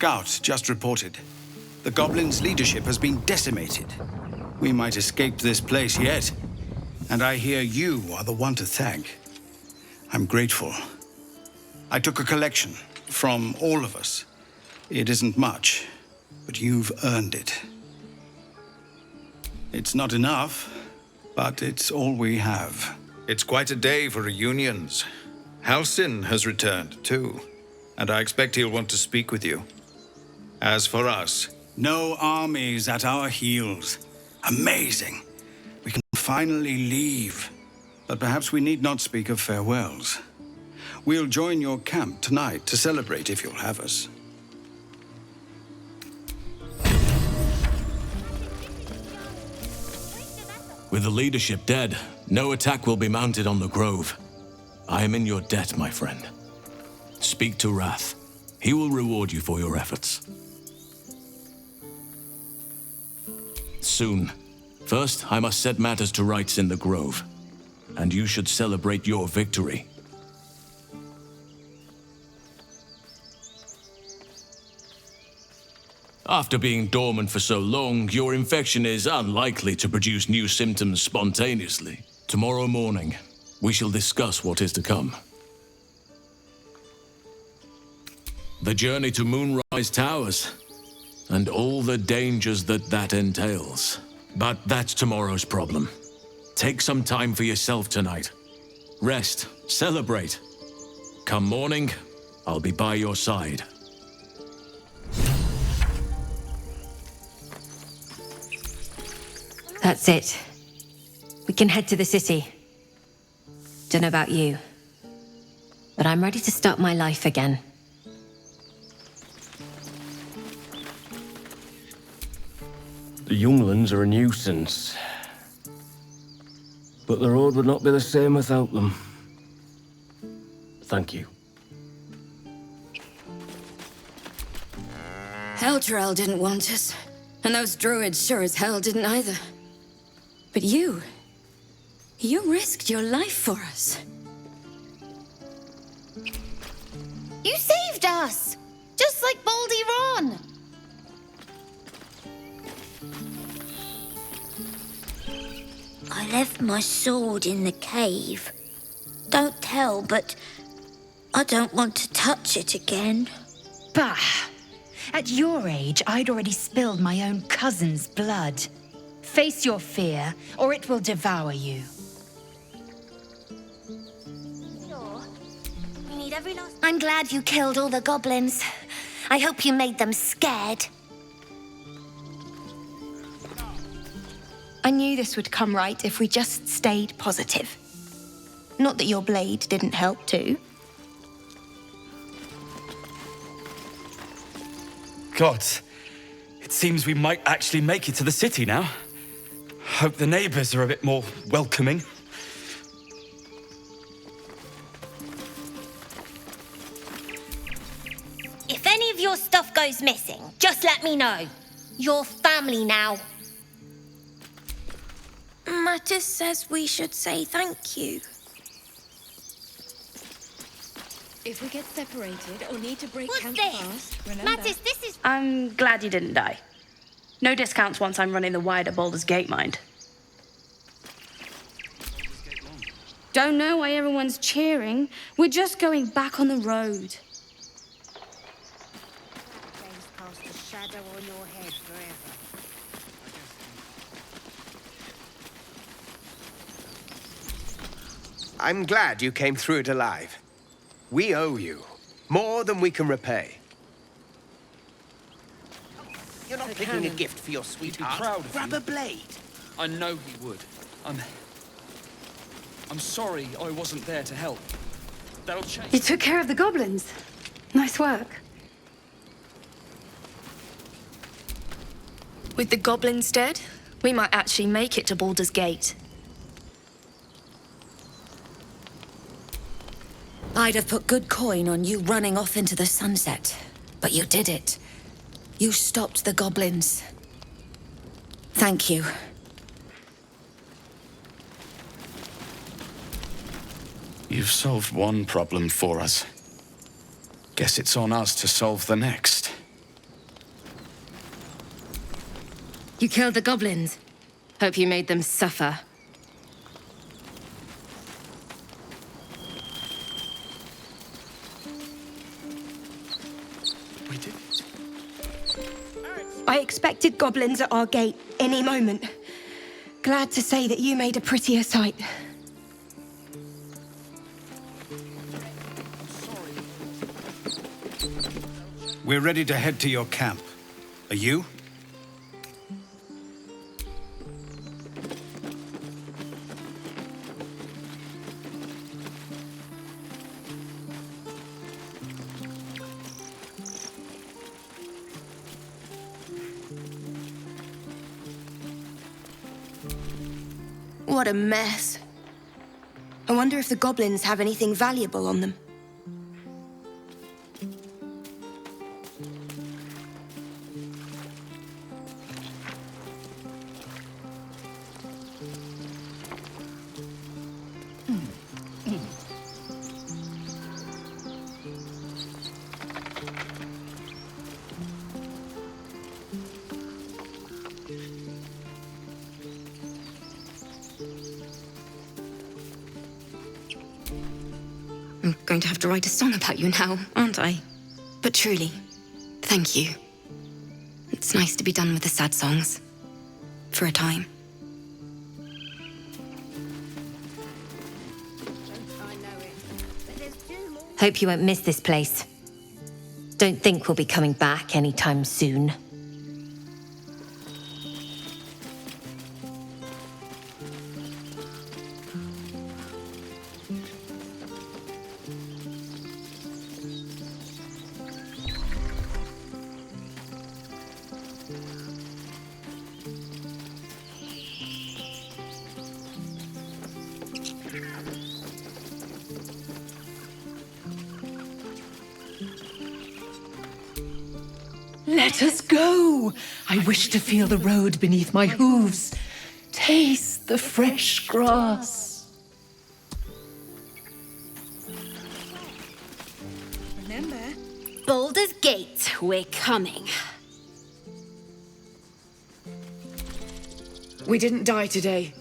scout just reported. The goblins' leadership has been decimated. We might escape this place yet. And I hear you are the one to thank. I'm grateful. I took a collection from all of us. It isn't much, but you've earned it. It's not enough, but it's all we have. It's quite a day for reunions. Halsin has returned, too, and I expect he'll want to speak with you. As for us... No armies at our heels. Amazing. We can finally leave. But perhaps we need not speak of farewells. We'll join your camp tonight to celebrate if you'll have us. With the leadership dead, no attack will be mounted on the Grove. I am in your debt, my friend. Speak to Wrath. He will reward you for your efforts. Soon. First, I must set matters to rights in the Grove. And you should celebrate your victory. After being dormant for so long, your infection is unlikely to produce new symptoms spontaneously. Tomorrow morning, we shall discuss what is to come. The journey to Moonrise Towers, and all the dangers that entails. But that's tomorrow's problem. Take some time for yourself tonight. Rest, celebrate. Come morning, I'll be by your side. That's it. We can head to the city. Don't know about you, but I'm ready to start my life again. The younglings are a nuisance. But the road would not be the same without them. Thank you. Elturel didn't want us, and those druids sure as hell didn't either. But you risked your life for us. You saved us! Just like Baldy Ron! I left my sword in the cave. Don't tell, but I don't want to touch it again. Bah! At your age, I'd already spilled my own cousin's blood. Face your fear, or it will devour you. I'm glad you killed all the goblins. I hope you made them scared. I knew this would come right if we just stayed positive. Not that your blade didn't help too. God, it seems we might actually make it to the city now. Hope the neighbors are a bit more welcoming. If any of your stuff goes missing, just let me know. You're family now. Mattis says we should say thank you. If we get separated or need to break camp What's fast, this? remember... Mattis, this is... I'm glad you didn't die. No discounts once I'm running the wider Baldur's Gate, mind. Don't know why everyone's cheering. We're just going back on the road. I'm glad you came through it alive. We owe you more than we can repay. You're not picking a gift for your sweetheart. He'd be proud of Grab you. a blade. I know he would. I'm sorry I wasn't there to help. That'll change. You took care of the goblins. Nice work. With the goblins dead, we might actually make it to Baldur's Gate. I'd have put good coin on you running off into the sunset, but you did it. You stopped the goblins. Thank you. You've solved one problem for us. Guess it's on us to solve the next. You killed the goblins. Hope you made them suffer. We did it. I expected goblins at our gate any moment. Glad to say that you made a prettier sight. We're ready to head to your camp. Are you? What a mess. I wonder if the goblins have anything valuable on them. I'm going to have to write a song about you now, aren't I? But truly, thank you. It's nice to be done with the sad songs. For a time. Hope you won't miss this place. Don't think we'll be coming back anytime soon. Let us go! I wish to feel the road beneath my hooves. Taste the fresh grass. Remember? Baldur's Gate, we're coming. We didn't die today.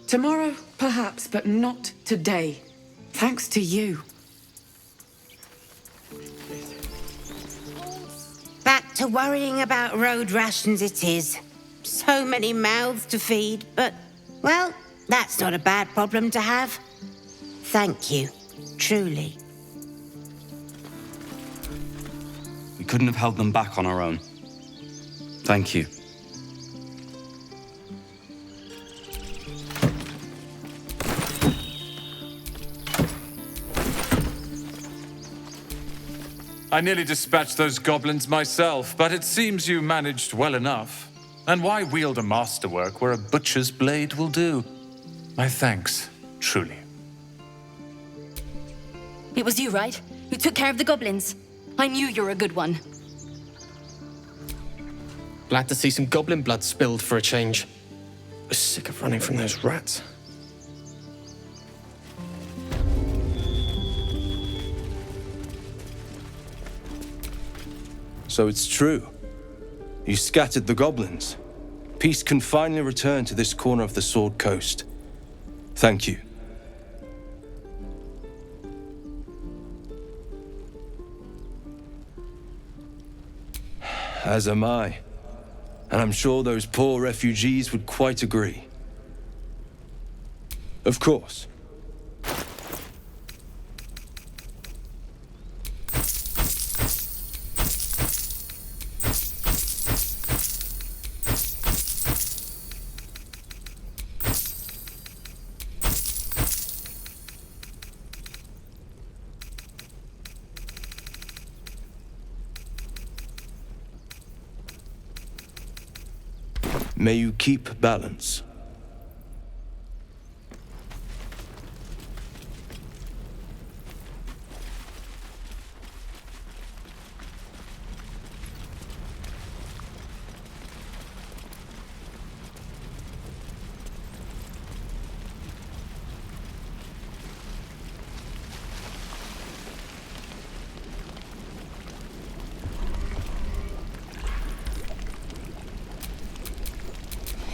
Tomorrow, perhaps, but not today. Thanks to you. Back to worrying about road rations it is. So many mouths to feed, but, well, that's not a bad problem to have. Thank you, truly. We couldn't have held them back on our own. Thank you. I nearly dispatched those goblins myself, but it seems you managed well enough. And why wield a masterwork where a butcher's blade will do? My thanks, truly. It was you, right? Who took care of the goblins? I knew you were a good one. Glad to see some goblin blood spilled for a change. I'm sick of running from those rats. So it's true. You scattered the goblins. Peace can finally return to this corner of the Sword Coast. Thank you. As am I. And I'm sure those poor refugees would quite agree. Of course. May you keep balance.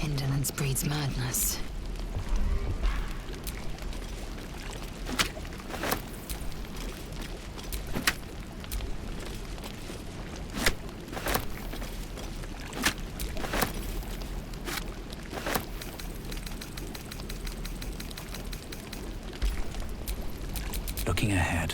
Indolence breeds madness. Looking ahead.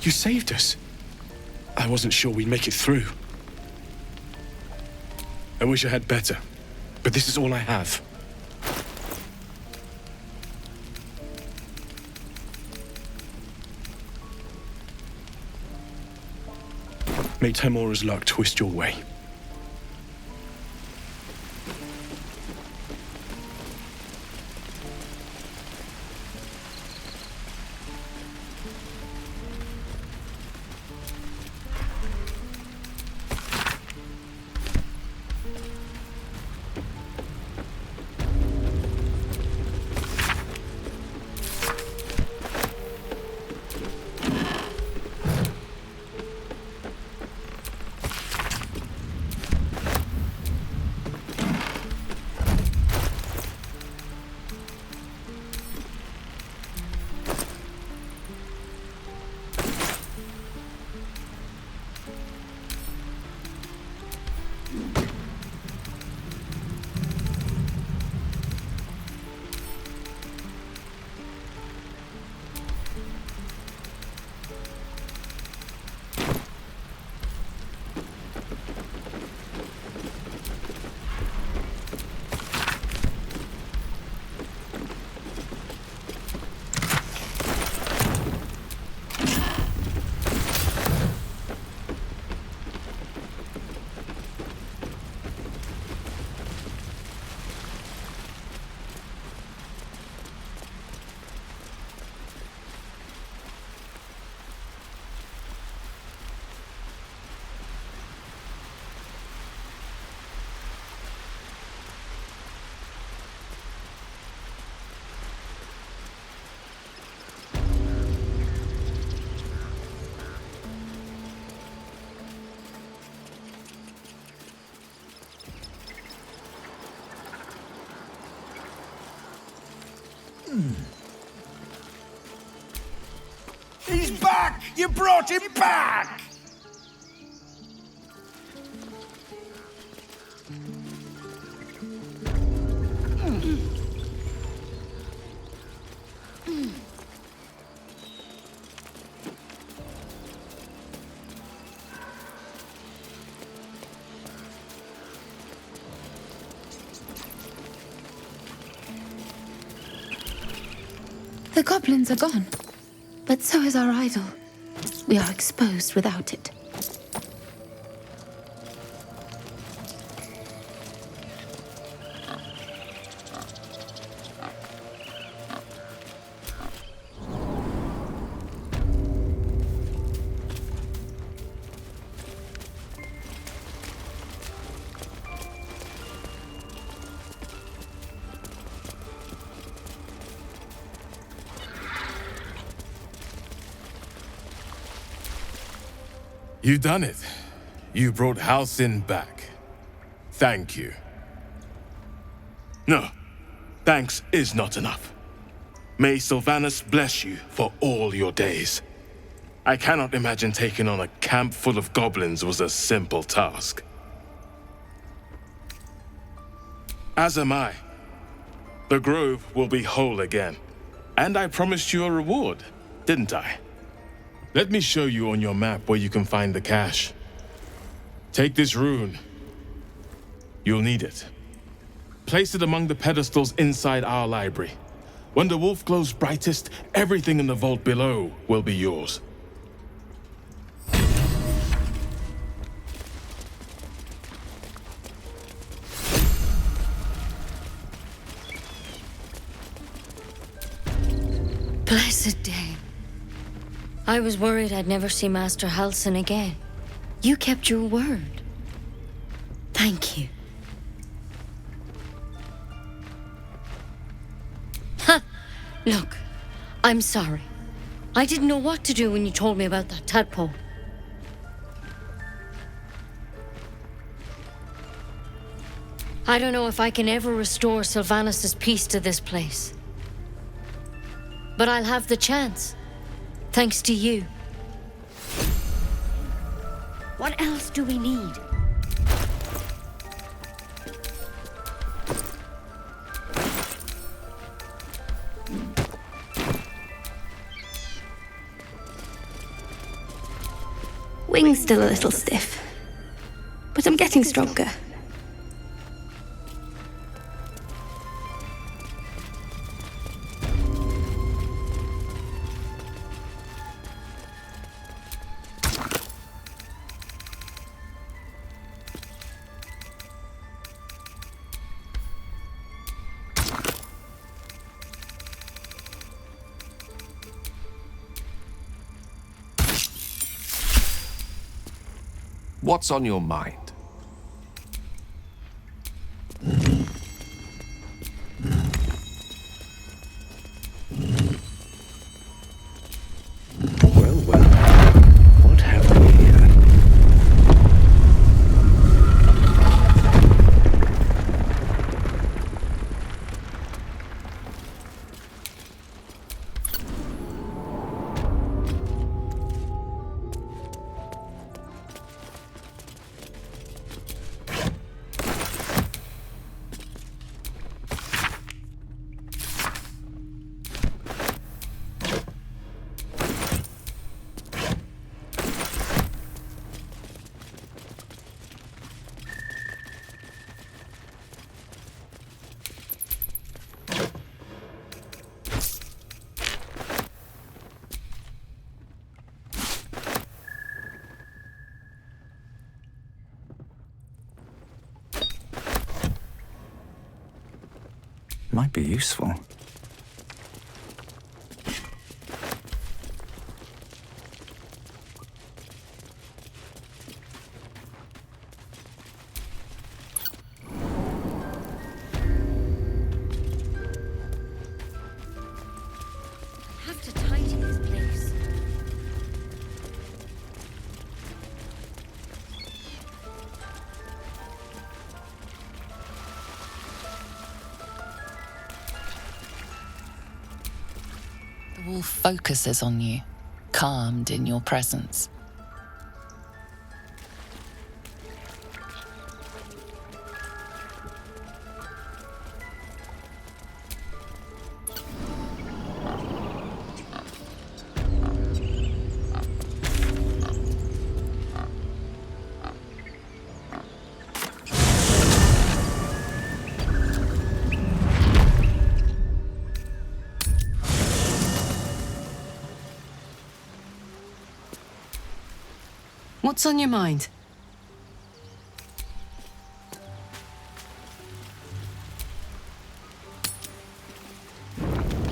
You saved us. I wasn't sure we'd make it through. I wish I had better, but this is all I have. May Timora's luck twist your way. He's back! You brought him back! The goblins are gone, but so is our idol. We are exposed without it. You done it. You brought Halcyon back. Thank you. No, thanks is not enough. May Sylvanus bless you for all your days. I cannot imagine taking on a camp full of goblins was a simple task. As am I. The grove will be whole again. And I promised you a reward, didn't I? Let me show you on your map where you can find the cache. Take this rune. You'll need it. Place it among the pedestals inside our library. When the wolf glows brightest, everything in the vault below will be yours. Blessed day. I was worried I'd never see Master Halsin again. You kept your word. Thank you. Ha! Look, I'm sorry. I didn't know what to do when you told me about that tadpole. I don't know if I can ever restore Sylvanus' peace to this place. But I'll have the chance, thanks to you. What else do we need? Wing's still a little stiff, but I'm getting stronger. What's on your mind? What have we here? Might be useful. Have to tidy this place. The wolf focuses on you, calmed in your presence. What's on your mind?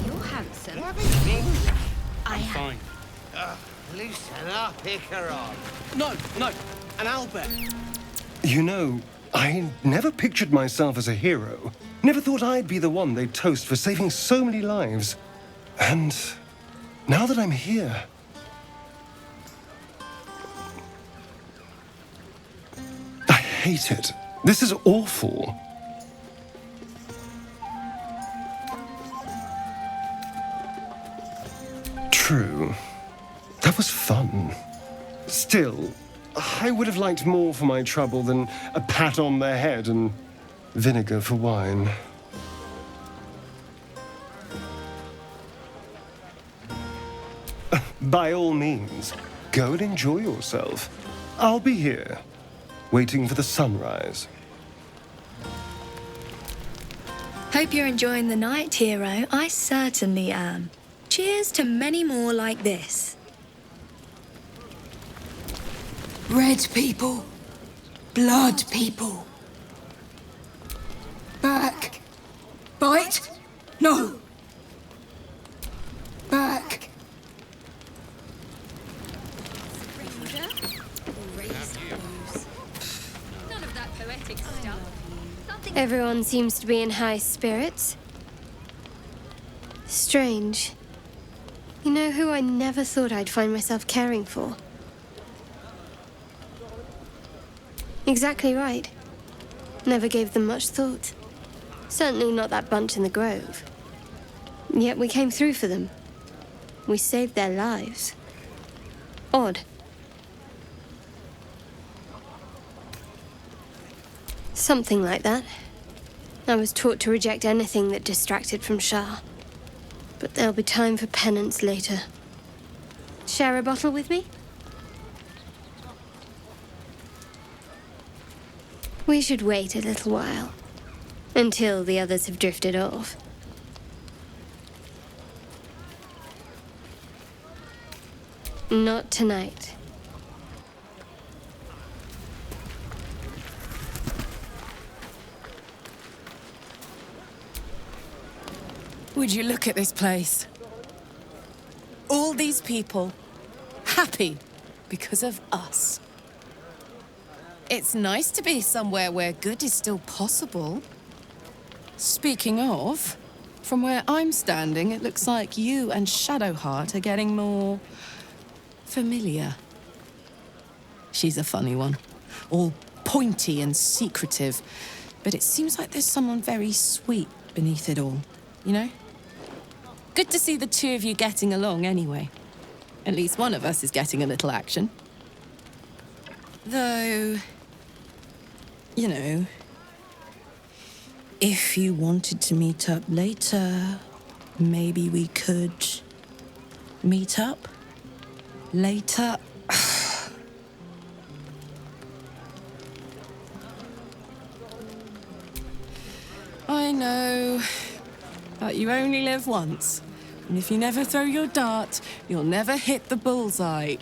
You're handsome. I'm fine. Loosen up, Icaron. No, an Albert. You know, I never pictured myself as a hero. Never thought I'd be the one they'd toast for saving so many lives. And now that I'm here... I hate it. This is awful. True. That was fun. Still, I would have liked more for my trouble than a pat on the head and vinegar for wine. By all means, go and enjoy yourself. I'll be here, waiting for the sunrise. Hope you're enjoying the night, hero. I certainly am. Cheers to many more like this. Red people. Blood people. Back. Bite? No. Back. Everyone seems to be in high spirits. Strange. You know who I never thought I'd find myself caring for? Exactly right. Never gave them much thought. Certainly not that bunch in the grove. Yet we came through for them. We saved their lives. Odd. Something like that. I was taught to reject anything that distracted from Shah. But there'll be time for penance later. Share a bottle with me? We should wait a little while. Until the others have drifted off. Not tonight. Would you look at this place? All these people happy because of us. It's nice to be somewhere where good is still possible. Speaking of, from where I'm standing, it looks like you and Shadowheart are getting more familiar. She's a funny one, all pointy and secretive, but it seems like there's someone very sweet beneath it all, you know? Good to see the two of you getting along anyway. At least one of us is getting a little action. Though, you know, if you wanted to meet up later, maybe we could meet up later. I know, but you only live once. And if you never throw your dart, you'll never hit the bullseye.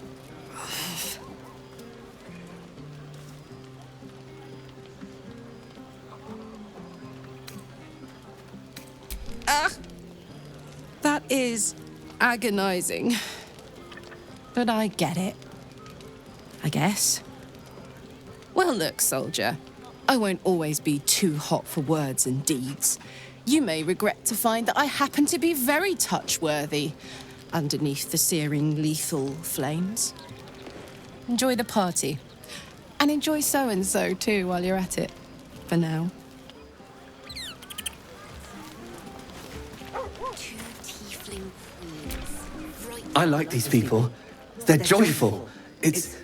That is agonizing. But I get it. I guess. Well, look, soldier. I won't always be too hot for words and deeds. You may regret to find that I happen to be very touch-worthy underneath the searing, lethal flames. Enjoy the party. And enjoy so-and-so, too, while you're at it. For now. I like these people. They're joyful. It's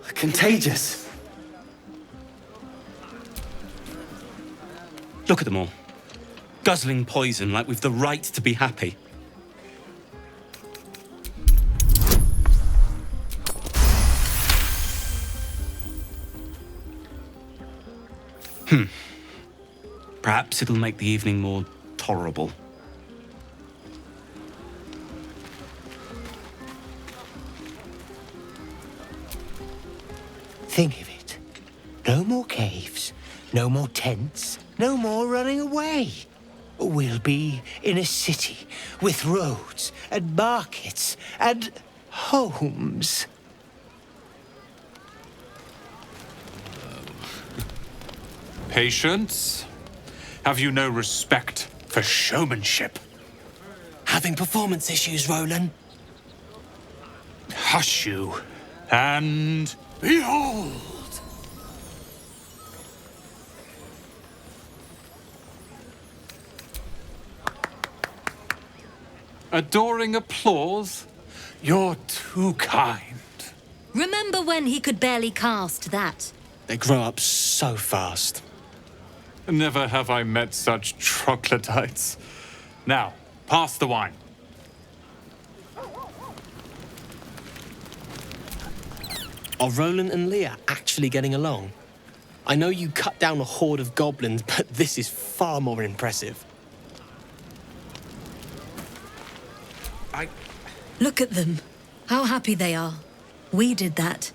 contagious. Look at them all. Guzzling poison like we've the right to be happy. Perhaps it'll make the evening more tolerable. Think of it. No more caves, no more tents, no more running away. We'll be in a city with roads and markets and homes. Patience? Have you no respect for showmanship? Having performance issues, Roland? Hush you, and behold! Adoring applause? You're too kind. Remember when he could barely cast that? They grow up so fast. Never have I met such troglodytes. Now, pass the wine. Are Roland and Leah actually getting along? I know you cut down a horde of goblins, but this is far more impressive. Look at them. How happy they are. We did that.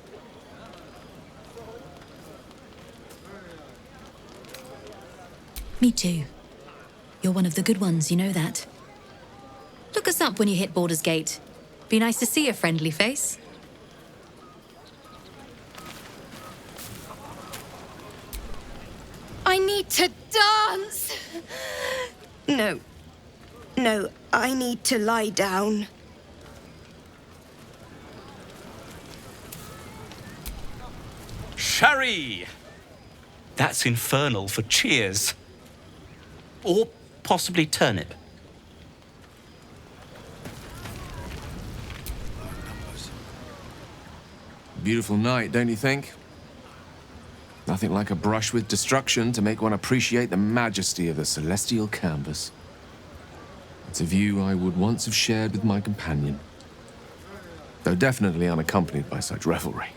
Me too. You're one of the good ones, you know that. Look us up when you hit Baldur's Gate. Be nice to see a friendly face. I need to dance! No. No, I need to lie down. Sherry! That's infernal for cheers. Or possibly turnip. Beautiful night, don't you think? Nothing like a brush with destruction to make one appreciate the majesty of the celestial canvas. It's a view I would once have shared with my companion, though definitely unaccompanied by such revelry.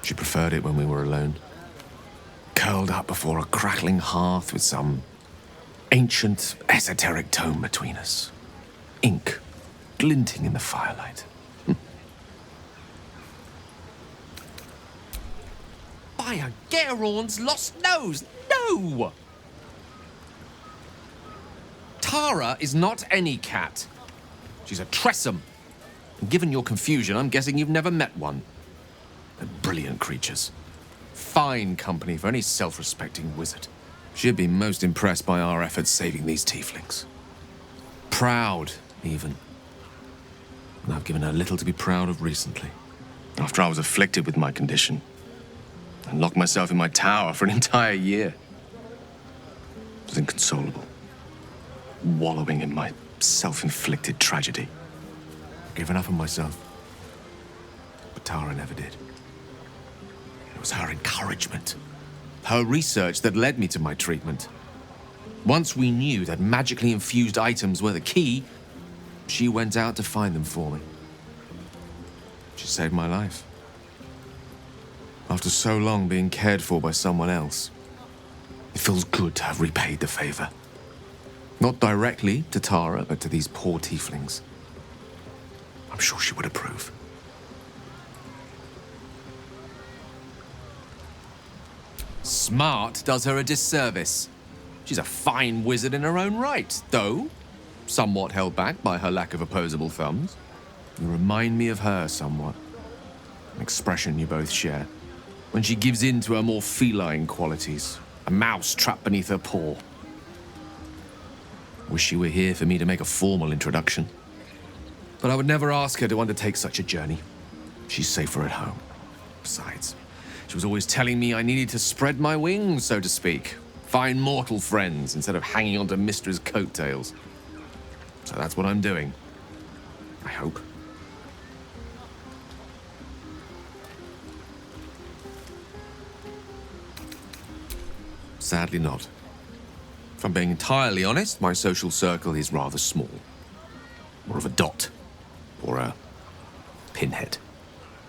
She preferred it when we were alone, curled up before a crackling hearth with some ancient, esoteric tome between us. Ink glinting in the firelight. By a Gerorn's lost nose! No! Tara is not any cat. She's a Tressum. And given your confusion, I'm guessing you've never met one. They're brilliant creatures. Fine company for any self-respecting wizard. She'd be most impressed by our efforts saving these tieflings. Proud, even. And I've given her little to be proud of recently. After I was afflicted with my condition, and locked myself in my tower for an entire year. I was inconsolable, wallowing in my self-inflicted tragedy. Given up on myself. But Tara never did. It was her encouragement, her research that led me to my treatment. Once we knew that magically infused items were the key, she went out to find them for me. She saved my life. After so long being cared for by someone else, it feels good to have repaid the favor. Not directly to Tara, but to these poor tieflings. I'm sure she would approve. Smart does her a disservice. She's a fine wizard in her own right, though somewhat held back by her lack of opposable thumbs. You remind me of her somewhat. An expression you both share. When she gives in to her more feline qualities, a mouse trapped beneath her paw. Wish she were here for me to make a formal introduction. But I would never ask her to undertake such a journey. She's safer at home. Besides, she was always telling me I needed to spread my wings, so to speak. Find mortal friends instead of hanging onto Mistra's coattails. So that's what I'm doing. I hope. Sadly not. If I'm being entirely honest, my social circle is rather small. More of a dot. Or a pinhead.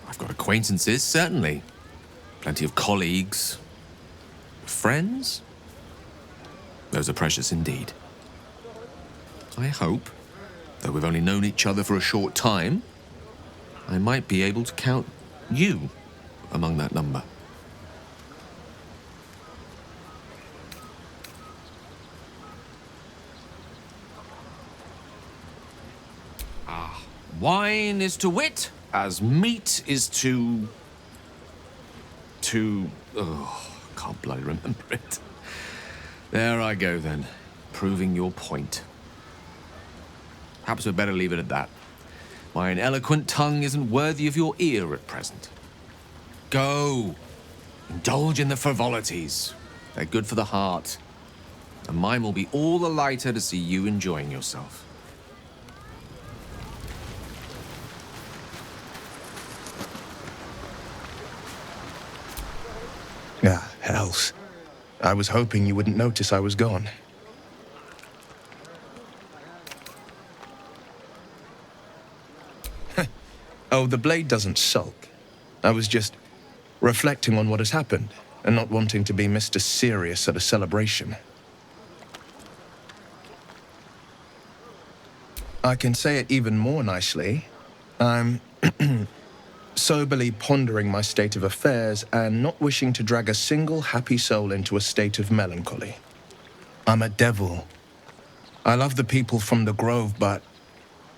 I've got acquaintances, certainly. Plenty of colleagues. Friends? Those are precious indeed. I hope, though we've only known each other for a short time, I might be able to count you among that number. Wine is to wit, as meat is to... Oh, can't bloody remember it. There I go then, proving your point. Perhaps we'd better leave it at that. My ineloquent tongue isn't worthy of your ear at present. Go, indulge in the frivolities. They're good for the heart. And mine will be all the lighter to see you enjoying yourself. Ah, hells. I was hoping you wouldn't notice I was gone. Oh, the blade doesn't sulk. I was just reflecting on what has happened and not wanting to be Mr. Serious at a celebration. I can say it even more nicely. I'm soberly pondering my state of affairs and not wishing to drag a single happy soul into a state of melancholy. I'm a devil. I love the people from the Grove, but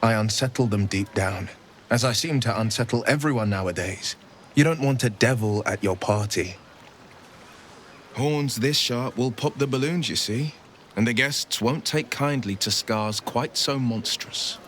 I unsettle them deep down, as I seem to unsettle everyone nowadays. You don't want a devil at your party. Horns this sharp will pop the balloons, you see, and the guests won't take kindly to scars quite so monstrous.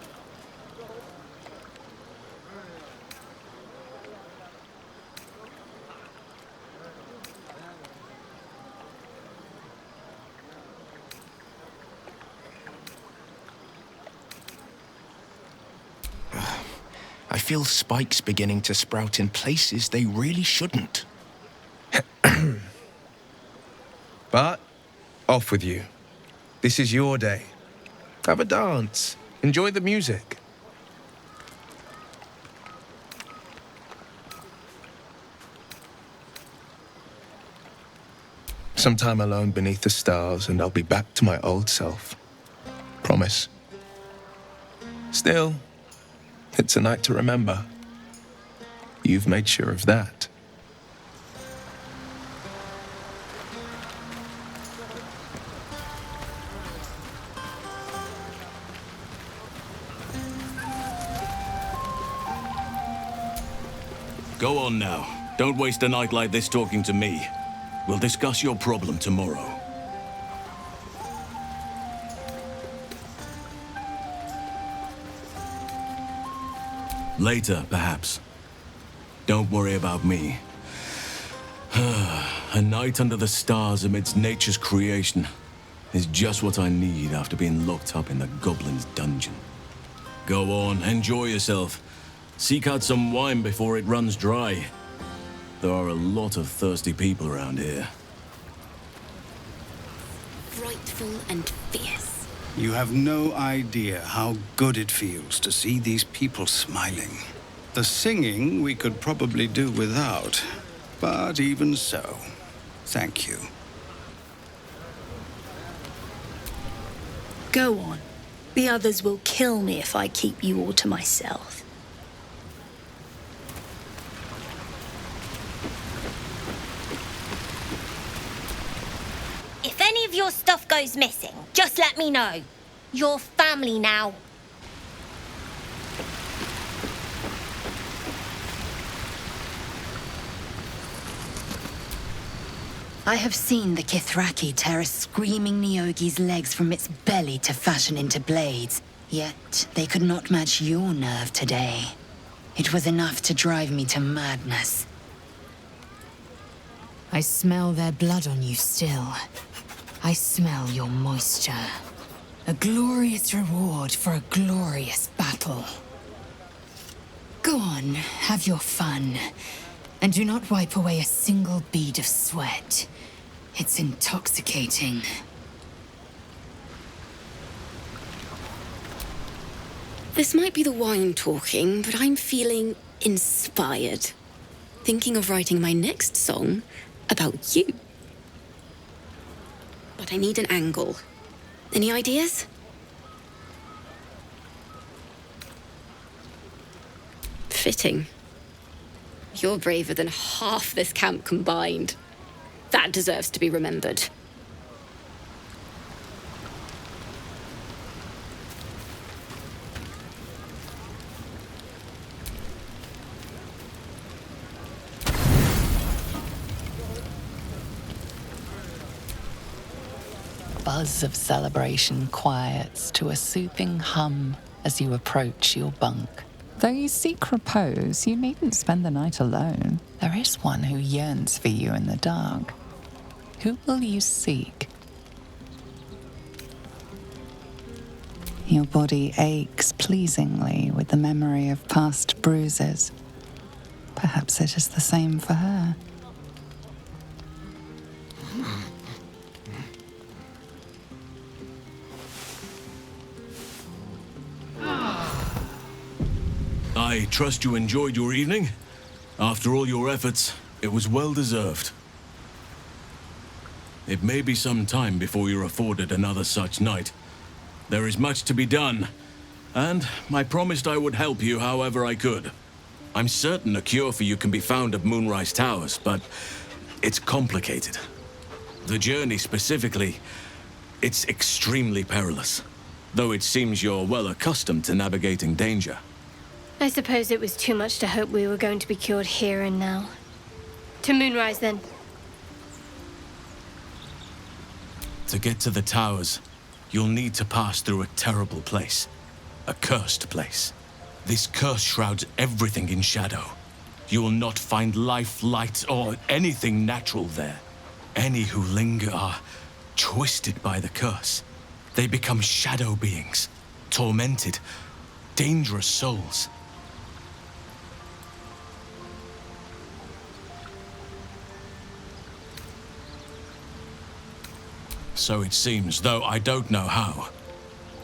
I feel spikes beginning to sprout in places they really shouldn't. But off with you. This is your day. Have a dance. Enjoy the music. Some time alone beneath the stars and I'll be back to my old self. Promise. Still, it's a night to remember. You've made sure of that. Go on now. Don't waste a night like this talking to me. We'll discuss your problem tomorrow. Later, perhaps. Don't worry about me. A night under the stars amidst nature's creation is just what I need after being locked up in the goblin's dungeon. Go on, enjoy yourself. Seek out some wine before it runs dry. There are a lot of thirsty people around here. Frightful and fierce. You have no idea how good it feels to see these people smiling. The singing we could probably do without, but even so, thank you. Go on. The others will kill me if I keep you all to myself. If any of your stuff goes missing, just let me know. You're family now. I have seen the Kithraki tear a screaming Nyogi's legs from its belly to fashion into blades. Yet they could not match your nerve today. It was enough to drive me to madness. I smell their blood on you still. I smell your moisture. A glorious reward for a glorious battle. Go on, have your fun. And do not wipe away a single bead of sweat. It's intoxicating. This might be the wine talking, but I'm feeling inspired. Thinking of writing my next song about you. But I need an angle. Any ideas? Fitting. You're braver than half this camp combined. That deserves to be remembered. Buzz of celebration quiets to a soothing hum as you approach your bunk. Though you seek repose, you needn't spend the night alone. There is one who yearns for you in the dark. Who will you seek? Your body aches pleasingly with the memory of past bruises. Perhaps it is the same for her. I trust you enjoyed your evening. After all your efforts, it was well deserved. It may be some time before you're afforded another such night. There is much to be done, and I promised I would help you however I could. I'm certain a cure for you can be found at Moonrise Towers, but it's complicated. The journey specifically, it's extremely perilous, though it seems you're well accustomed to navigating danger. I suppose it was too much to hope we were going to be cured here and now. To Moonrise, then. To get to the towers, you'll need to pass through a terrible place. A cursed place. This curse shrouds everything in shadow. You will not find life, light, or anything natural there. Any who linger are twisted by the curse. They become shadow beings, tormented, dangerous souls. So it seems, though I don't know how.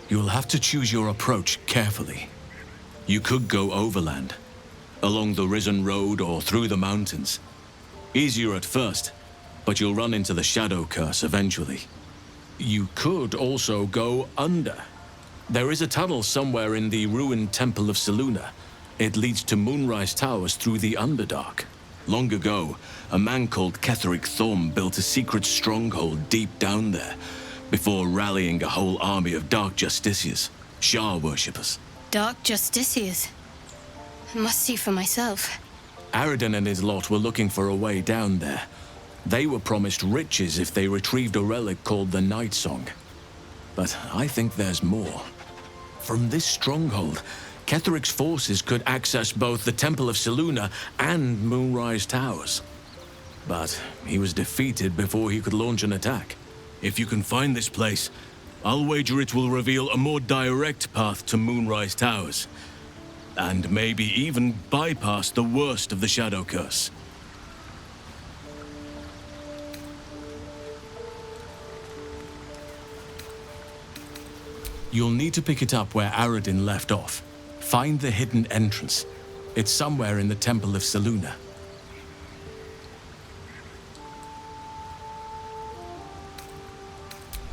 You'll have to choose your approach carefully. You could go overland, along the Risen Road or through the mountains. Easier at first, but you'll run into the shadow curse eventually. You could also go under. There is a tunnel somewhere in the ruined Temple of Selûne. It leads to Moonrise Towers through the Underdark. Long ago, a man called Ketheric Thorm built a secret stronghold deep down there, before rallying a whole army of Dark Justiciars, Shah worshippers. Dark Justiciars. I must see for myself. Aradin and his lot were looking for a way down there. They were promised riches if they retrieved a relic called the Night Song. But I think there's more. From this stronghold, Ketheric's forces could access both the Temple of Selûne and Moonrise Towers. But he was defeated before he could launch an attack. If you can find this place, I'll wager it will reveal a more direct path to Moonrise Towers. And maybe even bypass the worst of the Shadow Curse. You'll need to pick it up where Aradin left off. Find the hidden entrance. It's somewhere in the Temple of Selûne.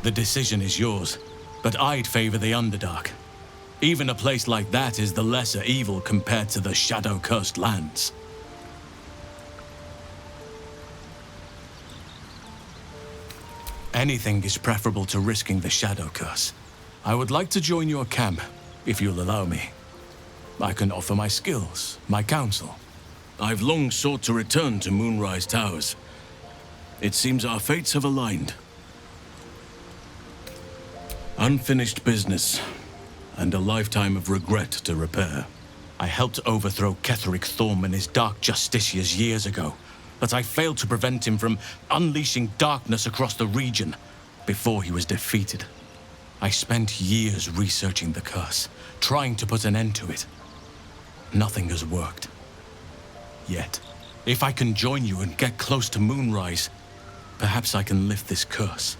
The decision is yours, but I'd favor the Underdark. Even a place like that is the lesser evil compared to the shadow-cursed lands. Anything is preferable to risking the shadow curse. I would like to join your camp, if you'll allow me. I can offer my skills, my counsel. I've long sought to return to Moonrise Towers. It seems our fates have aligned. Unfinished business, and a lifetime of regret to repair. I helped overthrow Ketheric Thorm and his Dark Justiciars years ago, but I failed to prevent him from unleashing darkness across the region before he was defeated. I spent years researching the curse, trying to put an end to it. Nothing has worked. Yet, if I can join you and get close to Moonrise, perhaps I can lift this curse.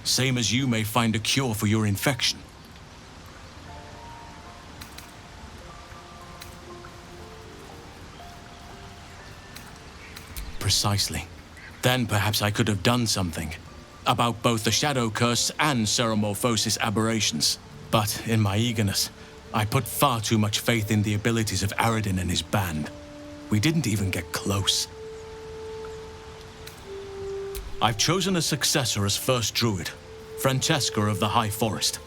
Same as you may find a cure for your infection. Precisely. Then perhaps I could have done something about both the Shadow Curse and Ceremorphosis aberrations. But in my eagerness, I put far too much faith in the abilities of Aradin and his band. We didn't even get close. I've chosen a successor as first druid, Francesca of the High Forest.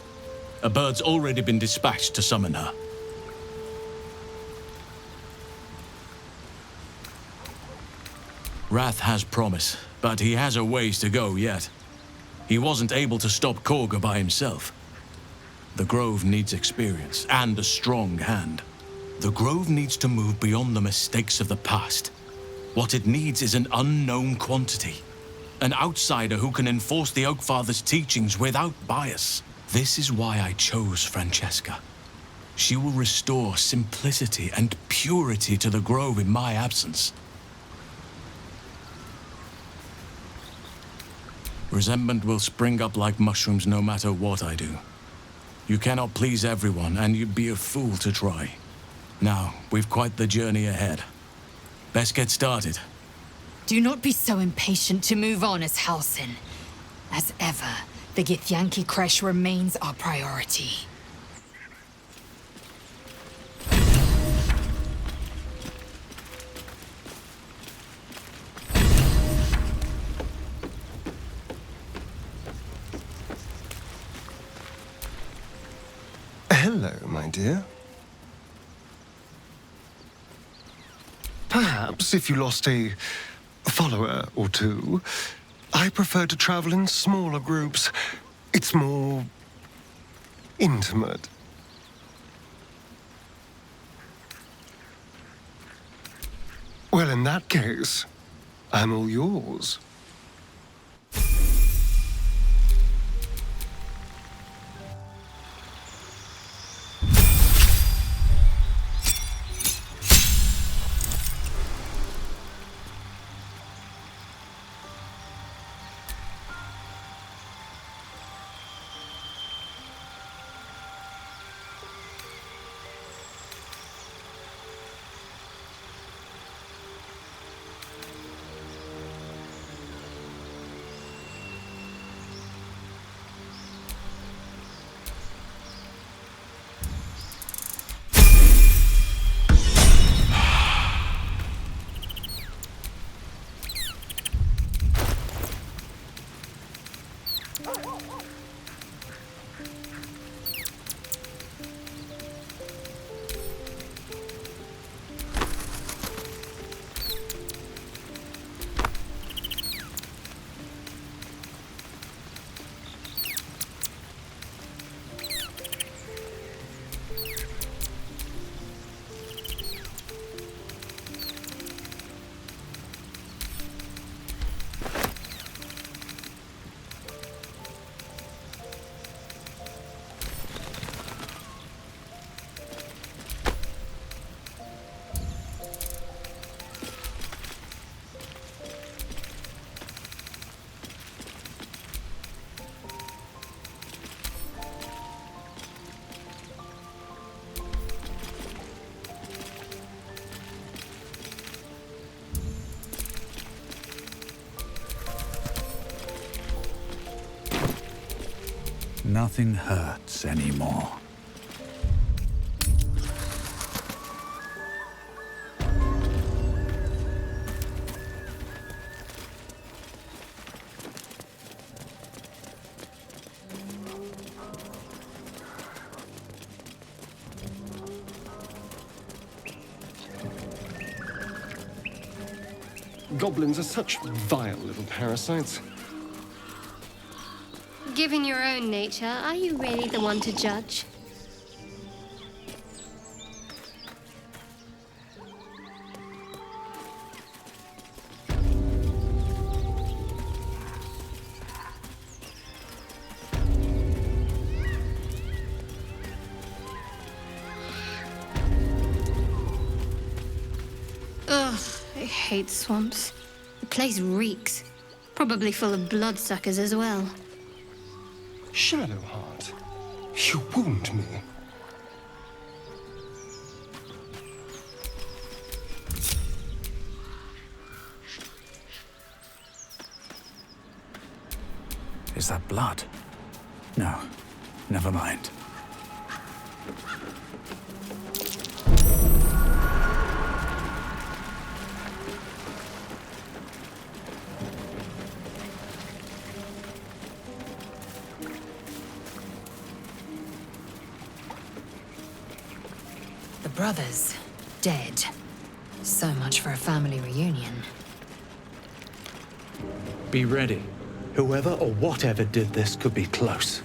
A bird's already been dispatched to summon her. Wrath has promise, but he has a ways to go yet. He wasn't able to stop Korga by himself. The Grove needs experience and a strong hand. The Grove needs to move beyond the mistakes of the past. What it needs is an unknown quantity. An outsider who can enforce the Oakfather's teachings without bias. This is why I chose Francesca. She will restore simplicity and purity to the Grove in my absence. Resentment will spring up like mushrooms no matter what I do. You cannot please everyone, and you'd be a fool to try. Now, we've quite the journey ahead. Best get started. Do not be so impatient to move on as Halsin. As ever, the Githyanki Kresh remains our priority. Hello, my dear. Perhaps if you lost a follower or two, I prefer to travel in smaller groups. It's more intimate. Well, in that case, I'm all yours. Nothing hurts anymore. Goblins are such vile little parasites. Given your own nature, are you really the one to judge? Ugh, I hate swamps. The place reeks. Probably full of bloodsuckers as well. Shadowheart, you wound me. Is that blood? No, never mind. The brothers, dead. So much for a family reunion. Be ready. Whoever or whatever did this could be close.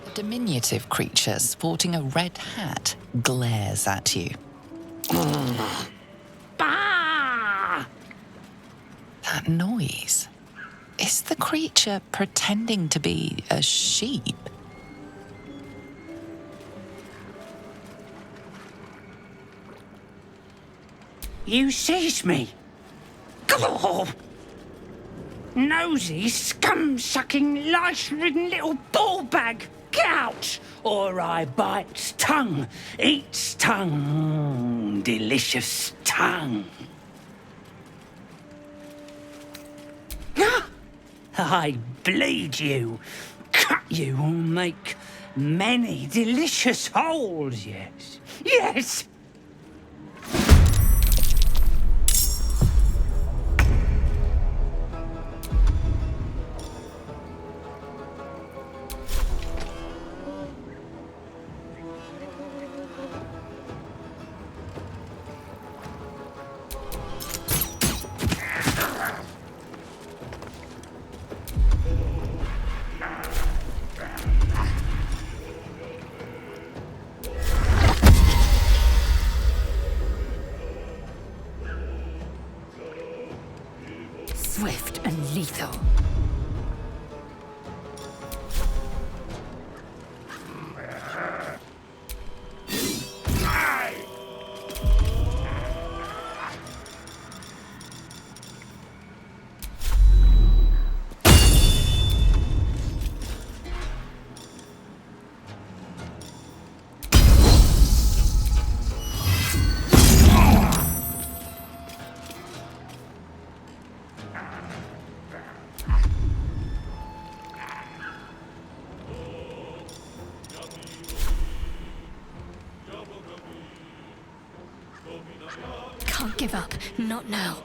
A diminutive creature sporting a red hat glares at you. Bah! That noise. Is the creature pretending to be a sheep? You seized me. Gah! Nosy, scum-sucking, lice-ridden little ball bag. Get out, or I bite's tongue, eats tongue, delicious tongue. I bleed you, cut you, make many delicious holes, yes. Yes! Swift and lethal. Can't give up. Not now.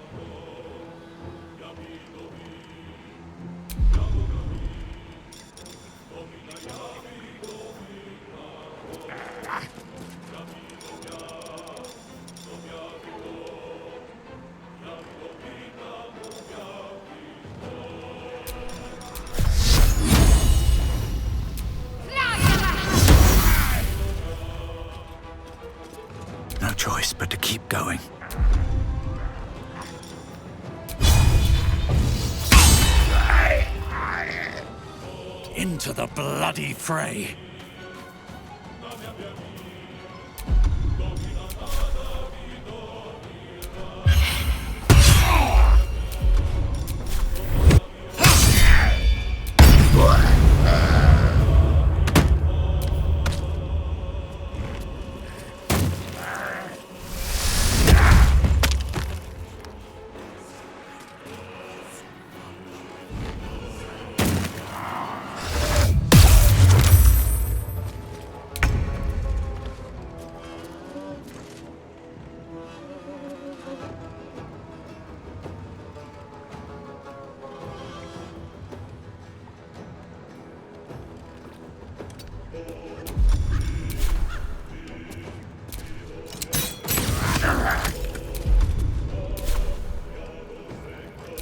No choice but to keep going. Into the bloody fray.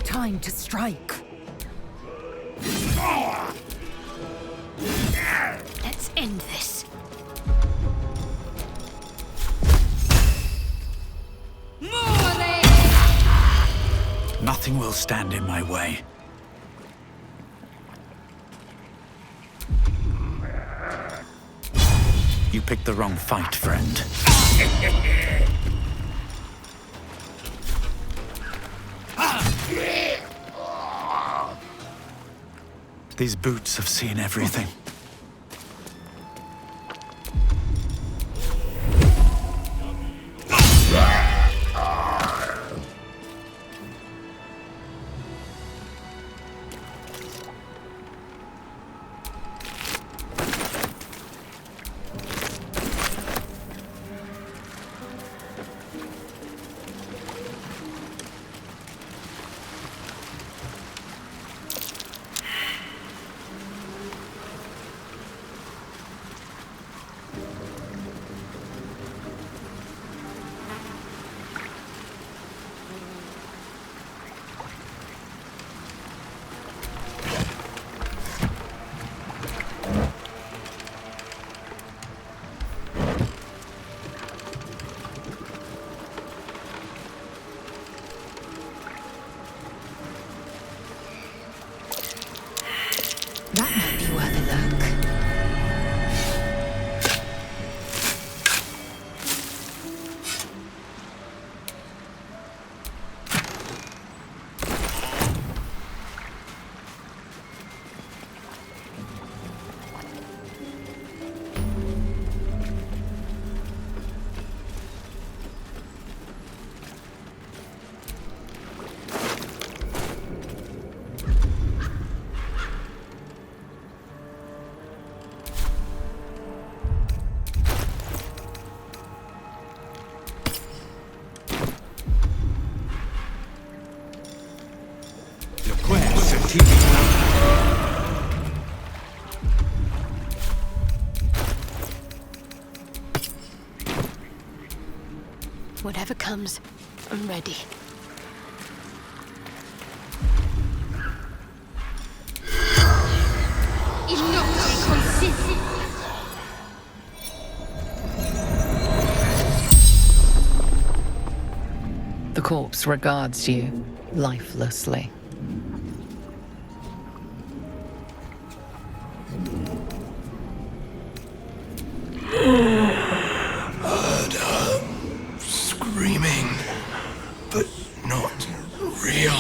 Time to strike. Let's end this. Nothing will stand in my way. You picked the wrong fight, friend. These boots have seen everything. That might be worth a look. Whatever comes, I'm ready. The corpse regards you lifelessly. Heard her screaming, but not real.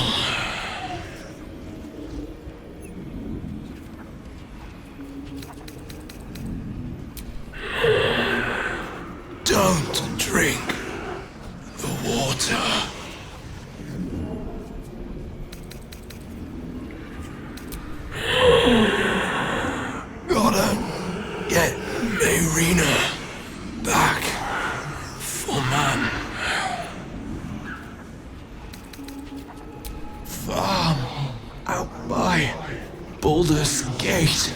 Don't drink the water. Gotta get Marina back for Man. Farm out by Baldur's Gate.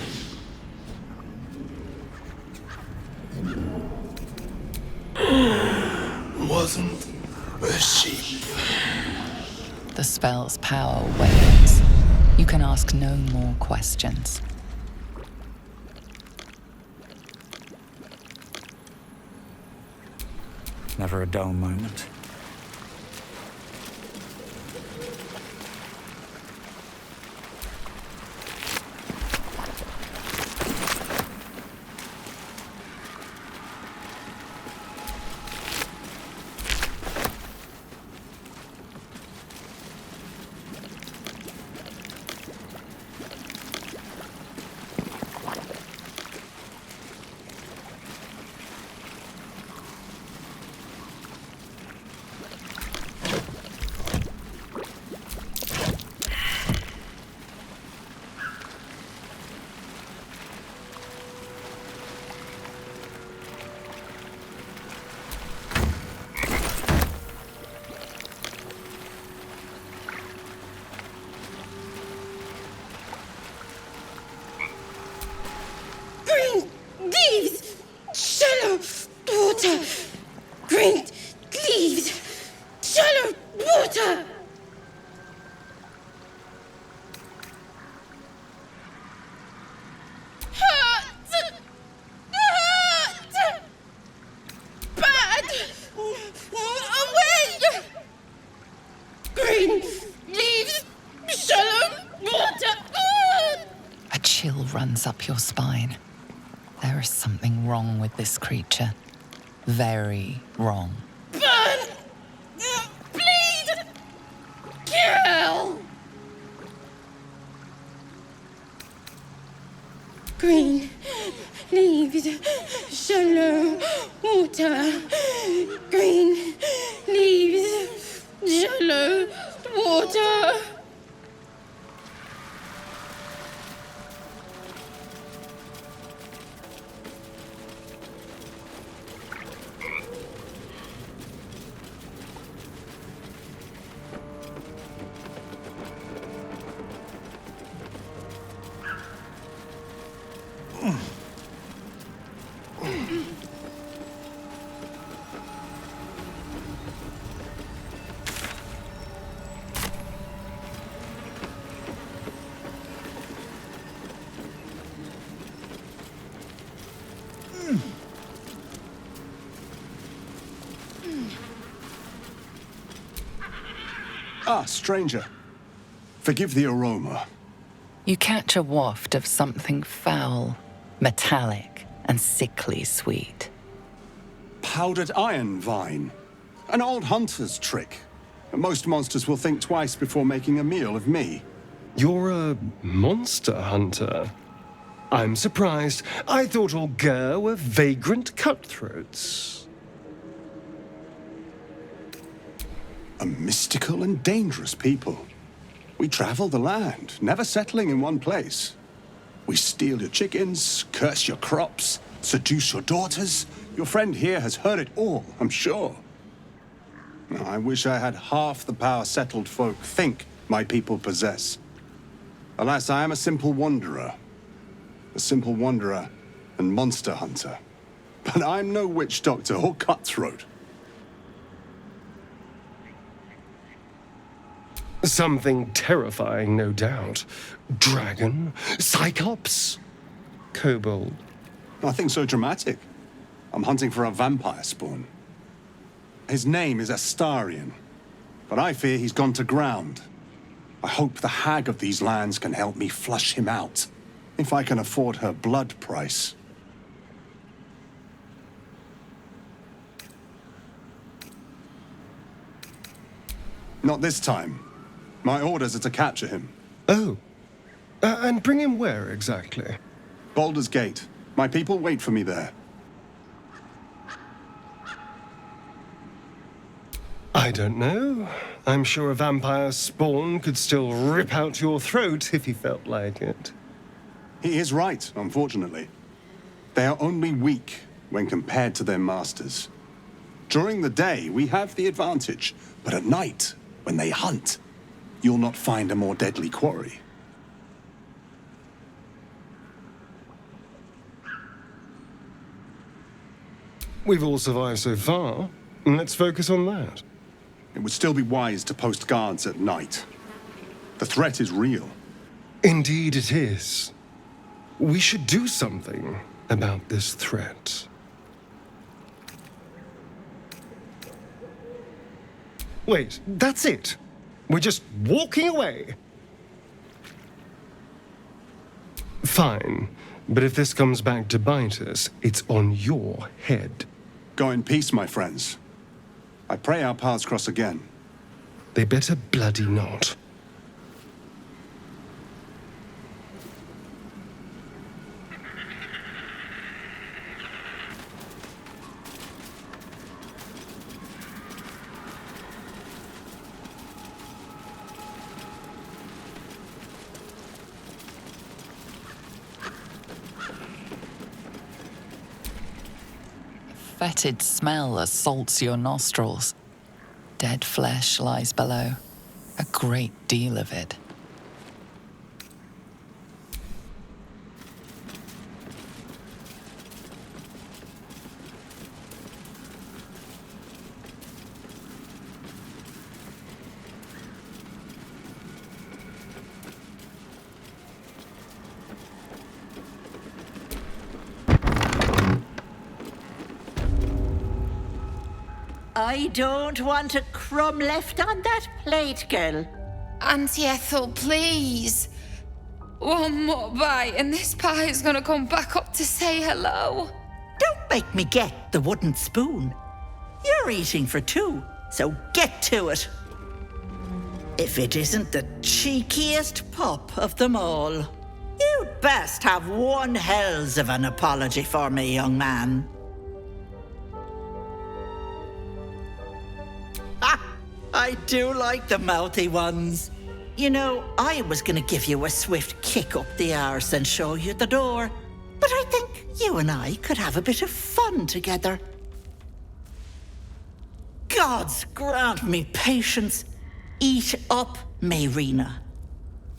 Wasn't a sheep. The spell's power wanes. You can ask no more questions. Never a dull moment. Green leaves, shallow water. Green leaves, shallow water. Hurt, hurt, bad, away. Green leaves, shallow water. A chill runs up your spine. There is something wrong with this creature. Very wrong. Burn! Bleed! Kill! Green leaves, shallow water. Green leaves, shallow water. Ah, stranger. Forgive the aroma. You catch a waft of something foul, metallic, and sickly sweet. Powdered iron vine. An old hunter's trick. Most monsters will think twice before making a meal of me. You're a monster hunter. I'm surprised. I thought all Ger were vagrant cutthroats. A mystical and dangerous people. We travel the land, never settling in one place. We steal your chickens, curse your crops, seduce your daughters. Your friend here has heard it all, I'm sure. I wish I had half the power settled folk think my people possess. Alas, I am a simple wanderer. A simple wanderer and monster hunter. But I'm no witch doctor or cutthroat. Something terrifying, no doubt. Dragon? Cyclops? Kobold? Nothing so dramatic. I'm hunting for a vampire spawn. His name is Astarion, but I fear he's gone to ground. I hope the hag of these lands can help me flush him out, if I can afford her blood price. Not this time. My orders are to capture him. Oh. And bring him where exactly? Baldur's Gate. My people wait for me there. I don't know. I'm sure a vampire spawn could still rip out your throat if he felt like it. He is right, unfortunately. They are only weak when compared to their masters. During the day, we have the advantage, but at night, when they hunt, you'll not find a more deadly quarry. We've all survived so far. Let's focus on that. It would still be wise to post guards at night. The threat is real. Indeed it is. We should do something about this threat. Wait, that's it. We're just walking away. Fine, but if this comes back to bite us, it's on your head. Go in peace, my friends. I pray our paths cross again. They better bloody not. Fetid smell assaults your nostrils. Dead flesh lies below, a great deal of it. I don't want a crumb left on that plate, girl. Auntie Ethel, please. One more bite and this pie is gonna come back up to say hello. Don't make me get the wooden spoon. You're eating for two, so get to it. If it isn't the cheekiest pup of them all, you'd best have one hells of an apology for me, young man. I do like the mouthy ones. You know, I was gonna give you a swift kick up the arse and show you the door, but I think you and I could have a bit of fun together. Gods grant me patience. Eat up, Mayrina.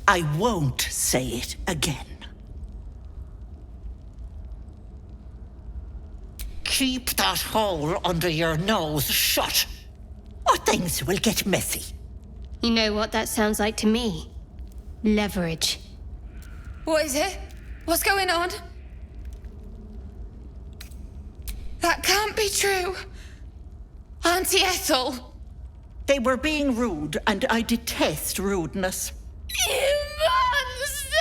I won't say it again. Keep that hole under your nose shut, or things will get messy. You know what that sounds like to me? Leverage. What is it? What's going on? That can't be true. Auntie Ethel. They were being rude, and I detest rudeness. You monster!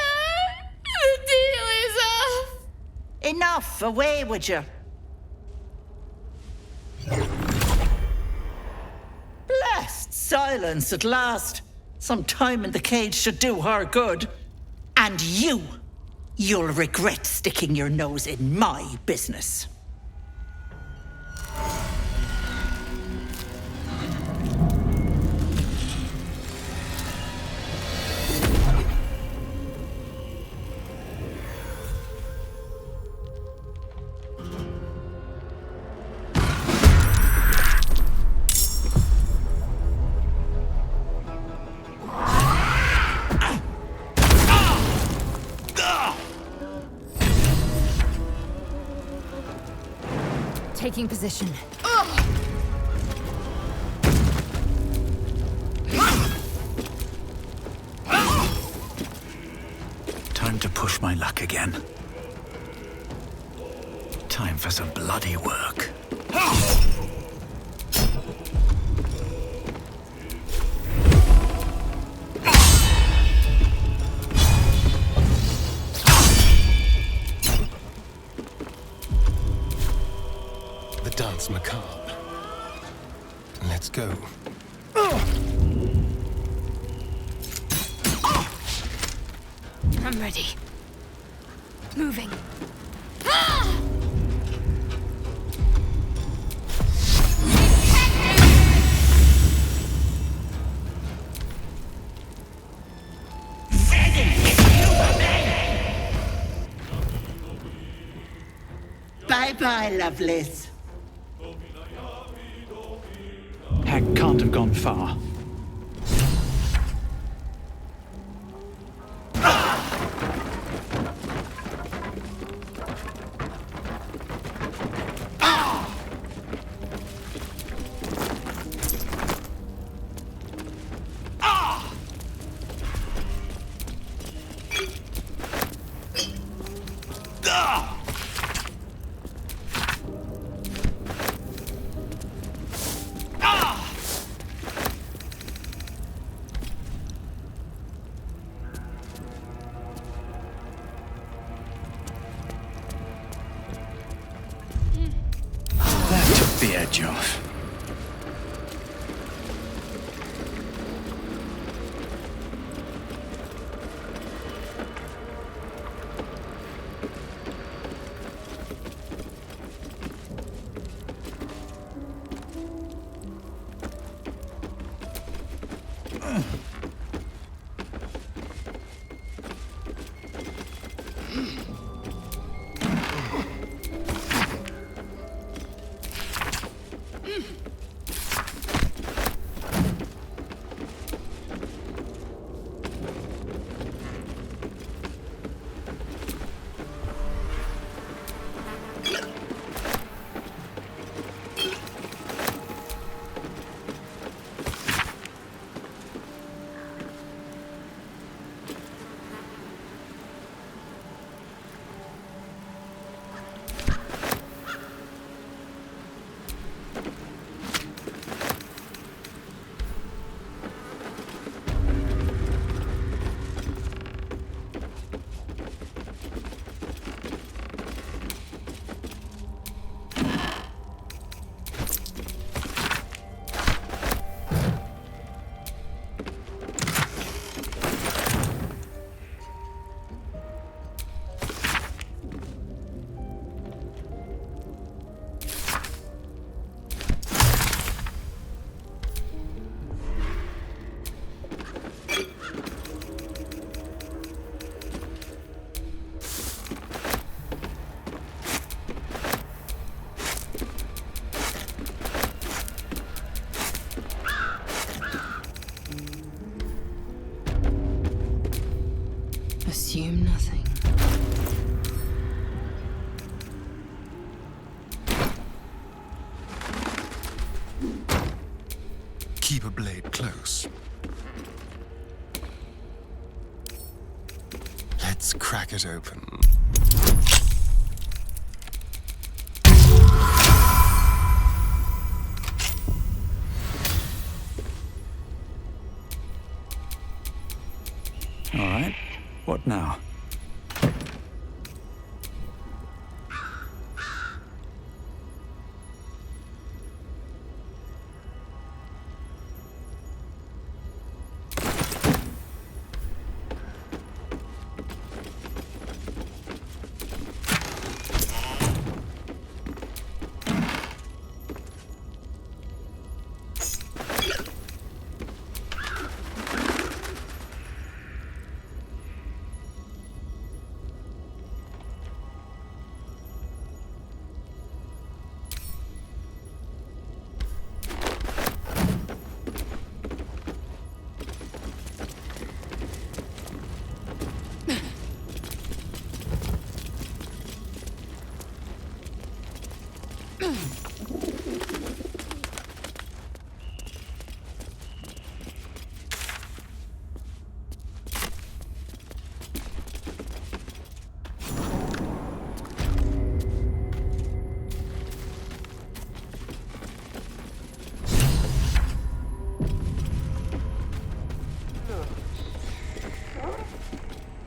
The deal is off! Enough, away with you. Blessed silence at last. Some time in the cage should do her good. And you'll regret sticking your nose in my business. Taking position. Time to push my luck again. Time for some bloody work. The dance macabre. Let's go. I'm ready. Moving. Bye-bye, Lovelace. Hag can't have gone far. That took the edge off. Assume nothing. Keep a blade close. Let's crack it open. All right. What now?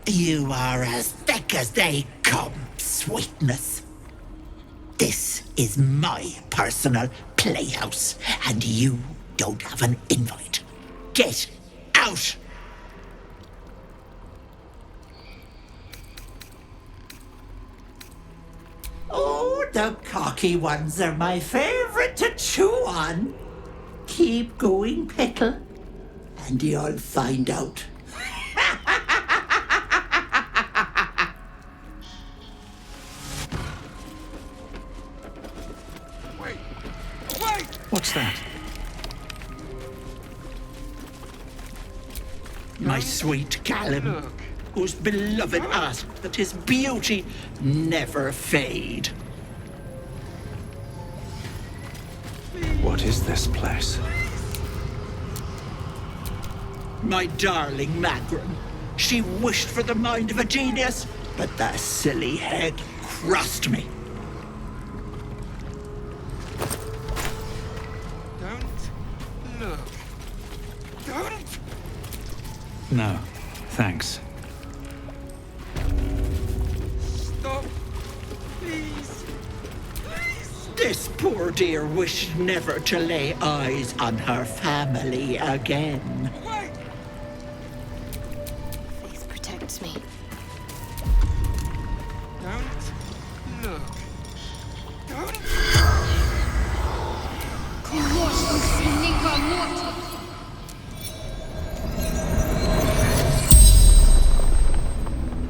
You are as thick as they come, sweetness. This is my personal playhouse, and you don't have an invite. Get out! Oh, the cocky ones are my favorite to chew on. Keep going, Pickle, and you'll find out. What's that? My sweet Callum, whose beloved asked that his beauty never fade. What is this place? My darling Magron. She wished for the mind of a genius, but the silly head crossed me. No, thanks. Stop, please. This poor dear wished never to lay eyes on her family again. Faith protects me. Don't look. Don't.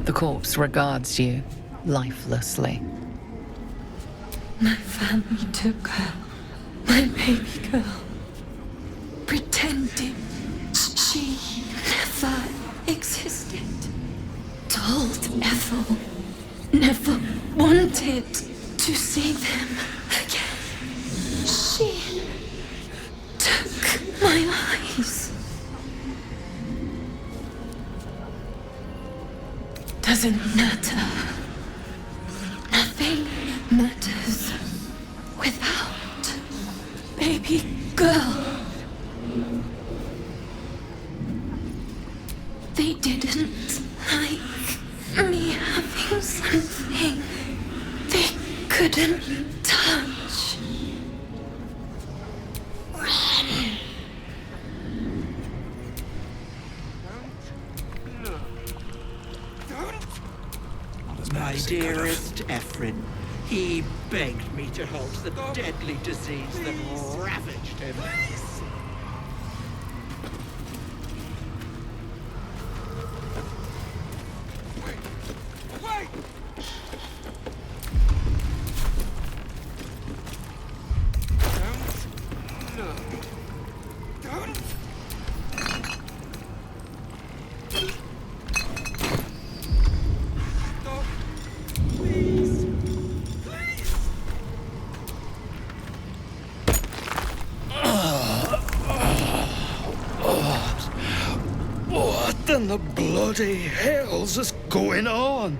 The corpse regards you lifelessly. My family took her, my baby girl, pretending she never existed. Told Ethel never wanted to see them again. She took my eyes. Doesn't matter. Nothing matters without baby girl. They didn't like me having something they couldn't touch. Run. My dearest Ephraim, he begged me to halt the deadly disease that ravaged him. What in the bloody hell's is going on?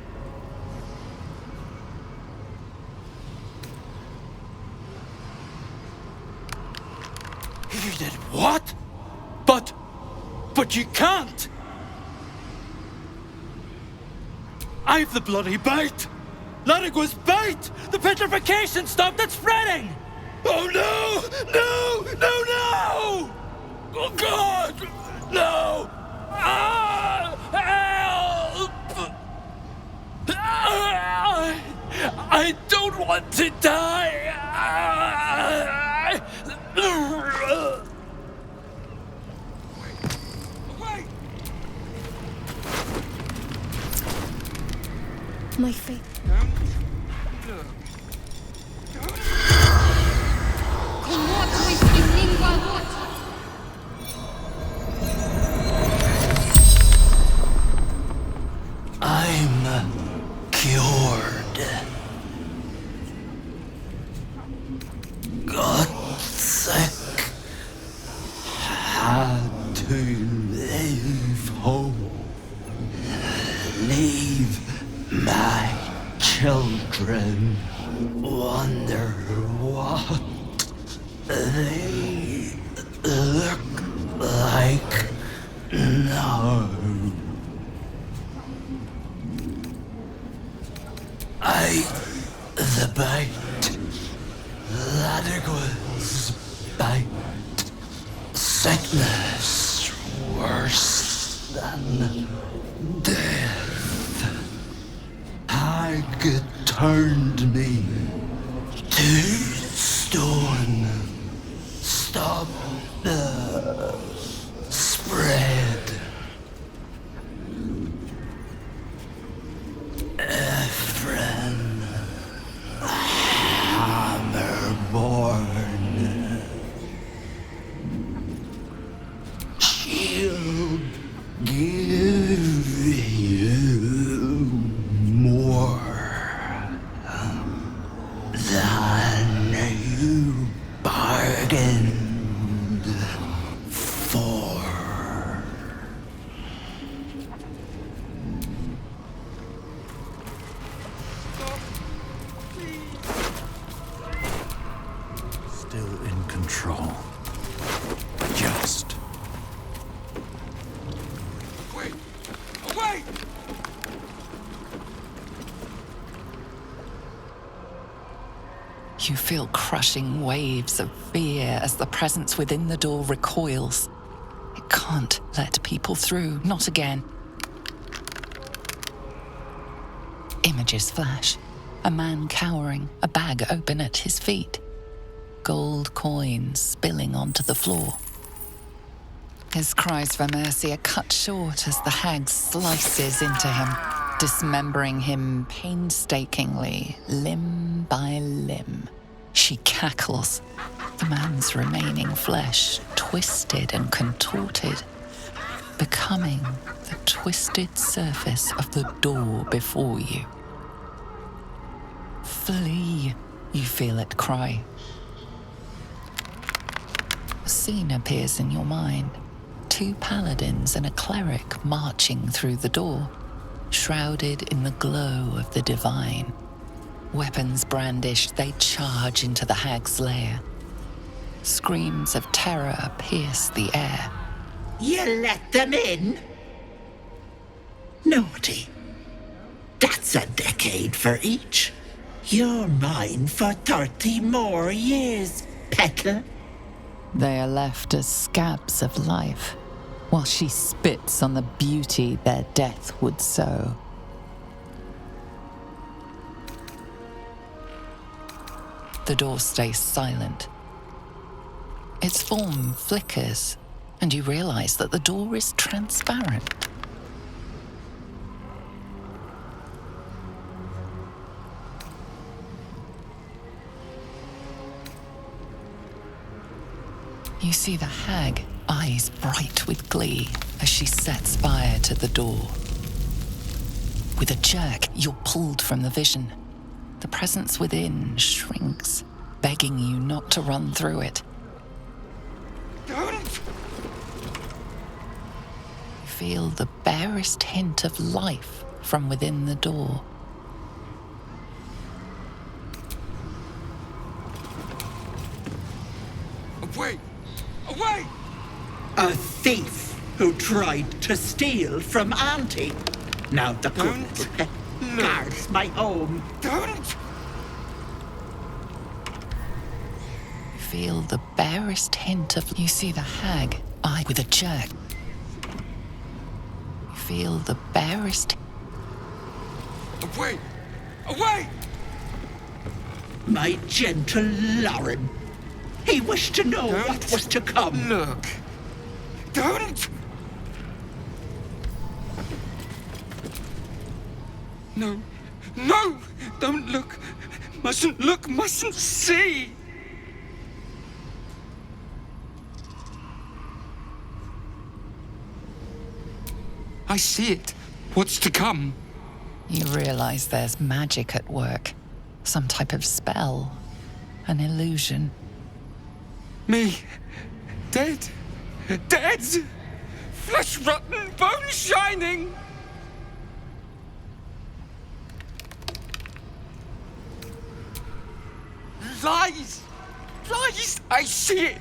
You did what? But you can't! I've the bloody bite! Larigwa's bite! The petrification stopped it spreading! Oh no! No! No, no! Oh God! No! Ah! Help! Ah! I don't want to die! Ah! My faith. I'm cured. Leave my children wonder what they look like now. The bite that it was bite. Sickness worse than death. Hag turned me to stone. Stop the spread. Ephraim, Hammerborn. She'll give you more than you bargained for. Still in control. Just. Wait! Away! You feel crushing waves of fear as the presence within the door recoils. It can't let people through, not again. Images flash. A man cowering, a bag open at his feet. Gold coins spilling onto the floor. His cries for mercy are cut short as the hag slices into him, dismembering him painstakingly, limb by limb. She cackles, the man's remaining flesh twisted and contorted, becoming the twisted surface of the door before you. Flee, you feel it cry. A scene appears in your mind. 2 paladins and a cleric marching through the door, shrouded in the glow of the divine. Weapons brandished, they charge into the hag's lair. Screams of terror pierce the air. You let them in? Naughty. That's a decade for each. You're mine for 30 more years, peddler. They are left as scabs of life, while she spits on the beauty their death would sow. The door stays silent. Its form flickers, and you realize that the door is transparent. You see the hag, eyes bright with glee, as she sets fire to the door. With a jerk, you're pulled from the vision. The presence within shrinks, begging you not to run through it. Don't! You feel the barest hint of life from within the door. Away! Away! A thief who tried to steal from Auntie. Now the cook guards my home. Don't! You feel the barest hint of... You see the hag, eye with a jerk. You feel the barest... Away! Away! My gentle Lauren. He wished to know what was to come. Look. Don't! No. No! Don't look. Mustn't look, mustn't see! I see it. What's to come? You realize there's magic at work. Some type of spell. An illusion. Me. Dead. Dead! Flesh rotten, bone shining! lies! Lies! I see it!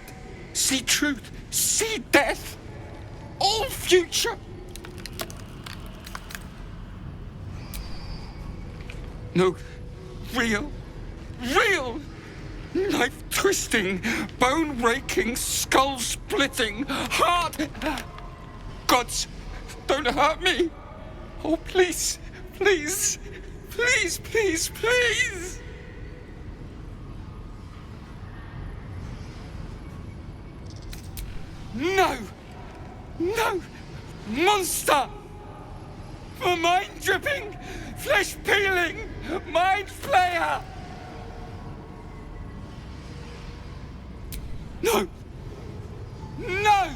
See truth! See death! All future! No, real, knife-twisting, bone-raking, skull-splitting, heart... Gods, don't hurt me! Oh, please, please, please, please, please! No! No! Monster! For mind-dripping, flesh-peeling, mind-flayer! No! No!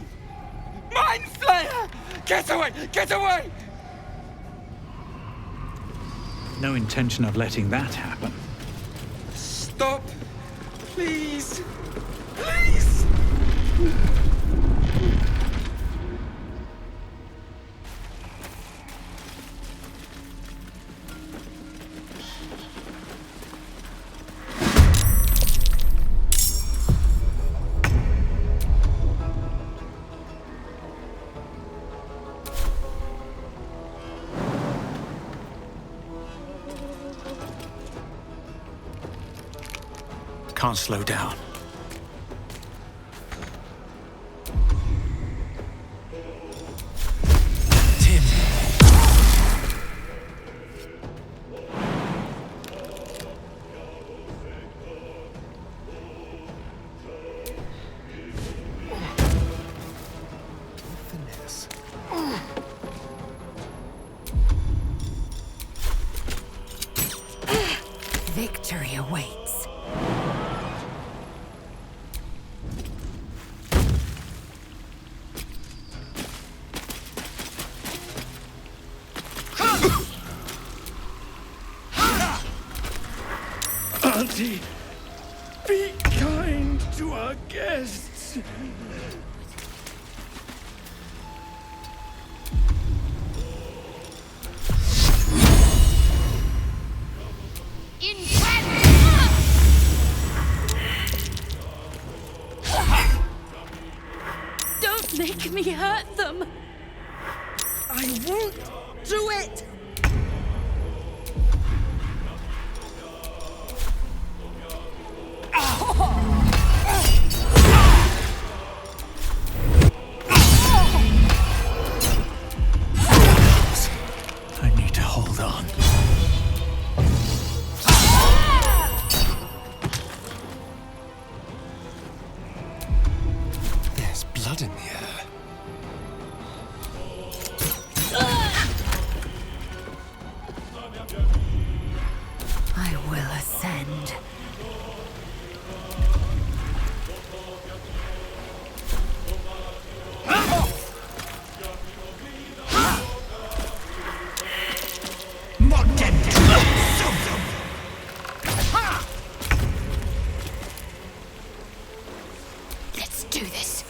Mind-flayer! Get away! Get away! No intention of letting that happen. Stop! Please! Please! Can't slow down. Tim. Finesse. Victory awaits. Auntie, be kind to our guests. Don't make me hurt them. I won't do it. I need to hold on. There's blood in the air. I will ascend. Let's do this.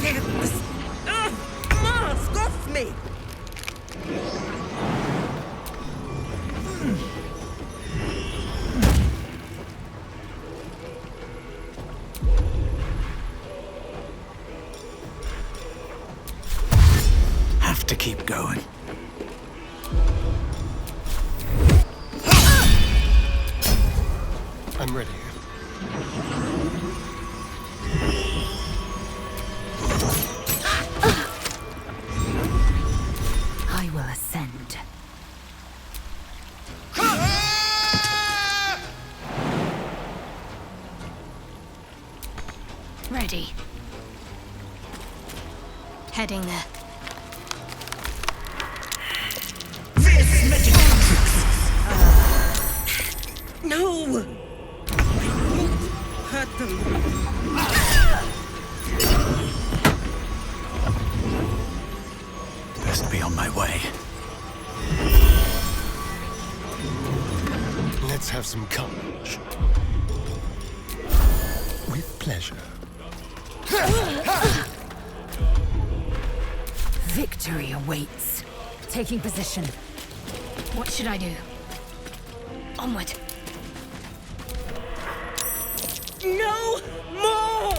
Get this mask off me. Have to keep going. I'm ready. I will ascend. Ready. Heading there. No! I won't hurt them. Best be on my way. Let's have some courage. With pleasure. Victory awaits. Taking position. What should I do? Onward. No more!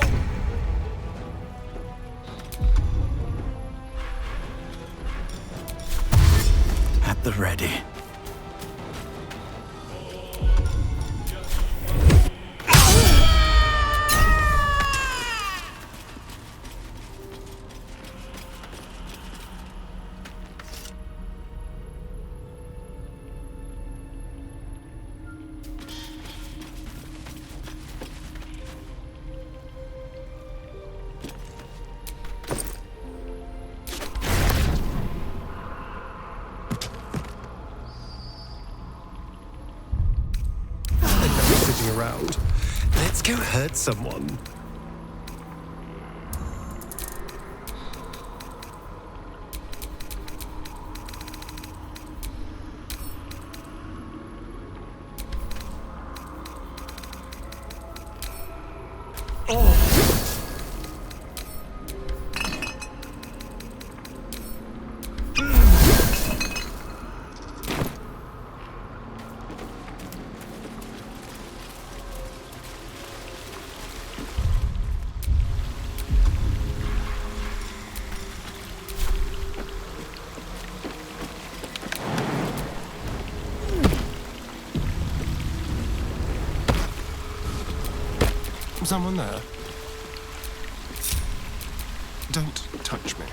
At the ready. Sitting around. Let's go hurt someone. Someone there? Don't touch me.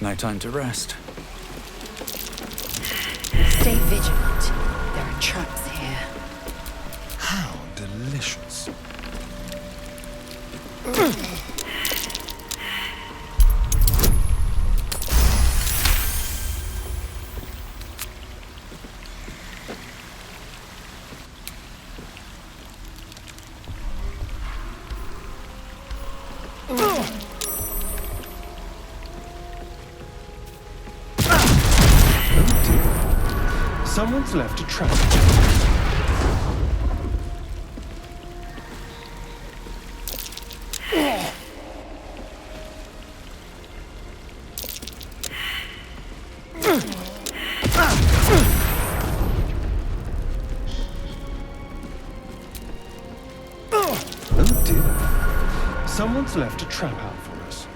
No time to rest. Stay vigilant. There are traps here. How delicious. Someone's left a trap. Oh dear. Someone's left a trap out for us.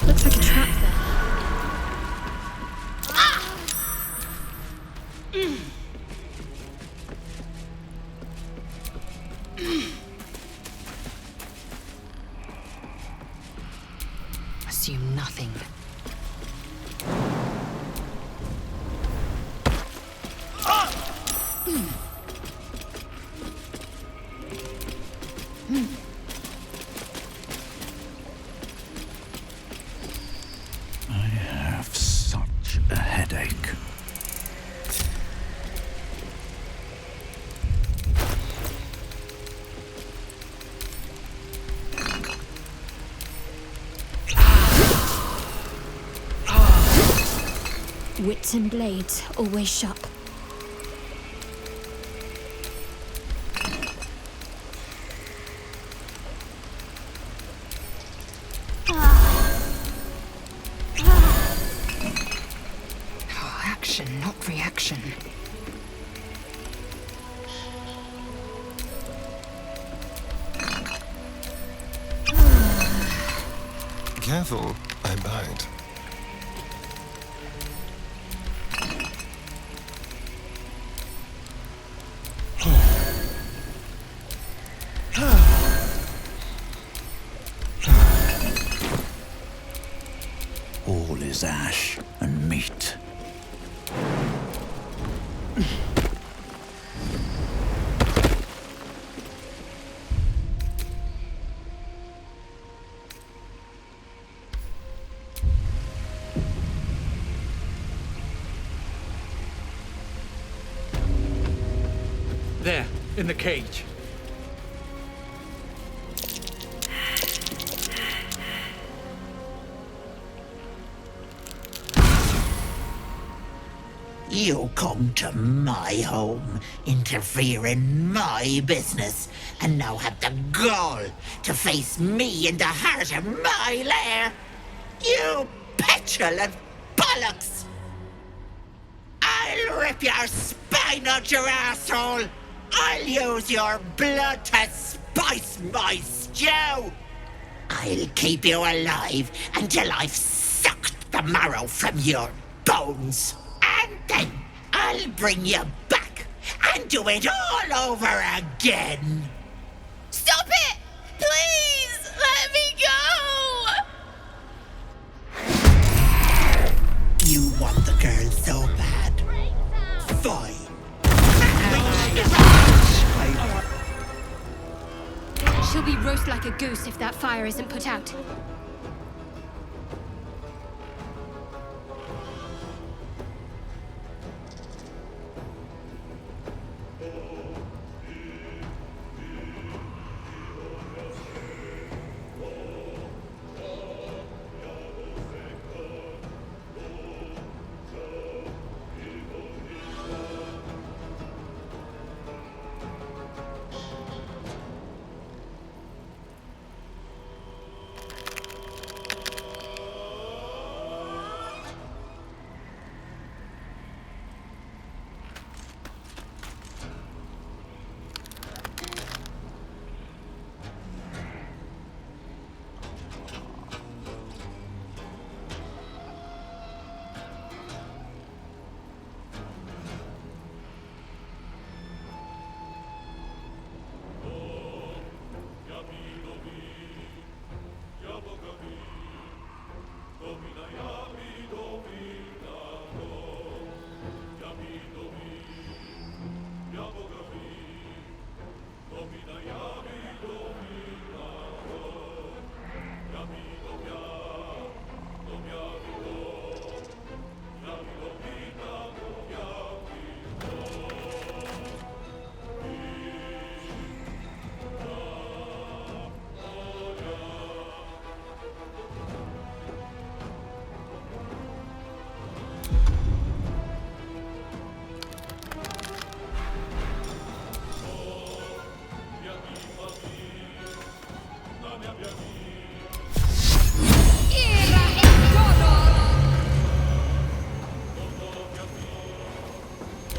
Looks like a trap there. Assume nothing. I have such a headache. Wits and blades, always sharp. Oh, action, not reaction. Careful, I bite. All is ash and meat. There, in the cage. You come to my home, interfere in my business, and now have the gall to face me in the heart of my lair. You petulant bollocks! I'll rip your spine out your asshole! I'll use your blood to spice my stew! I'll keep you alive until I've sucked the marrow from your bones. And then I'll bring you back and do it all over again. Stop it! Please! Let me go! You want the girl so bad. Fine. She'll be roast like a goose if that fire isn't put out.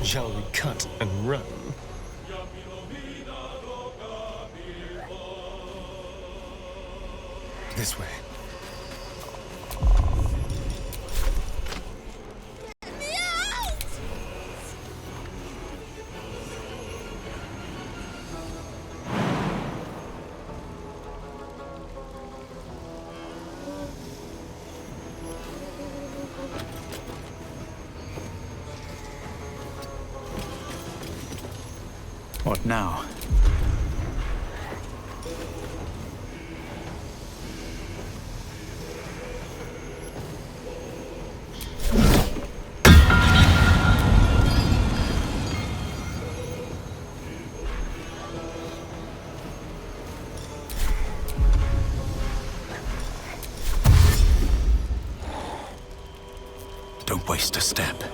Shall we cut and run? This way. What now? Don't waste a step.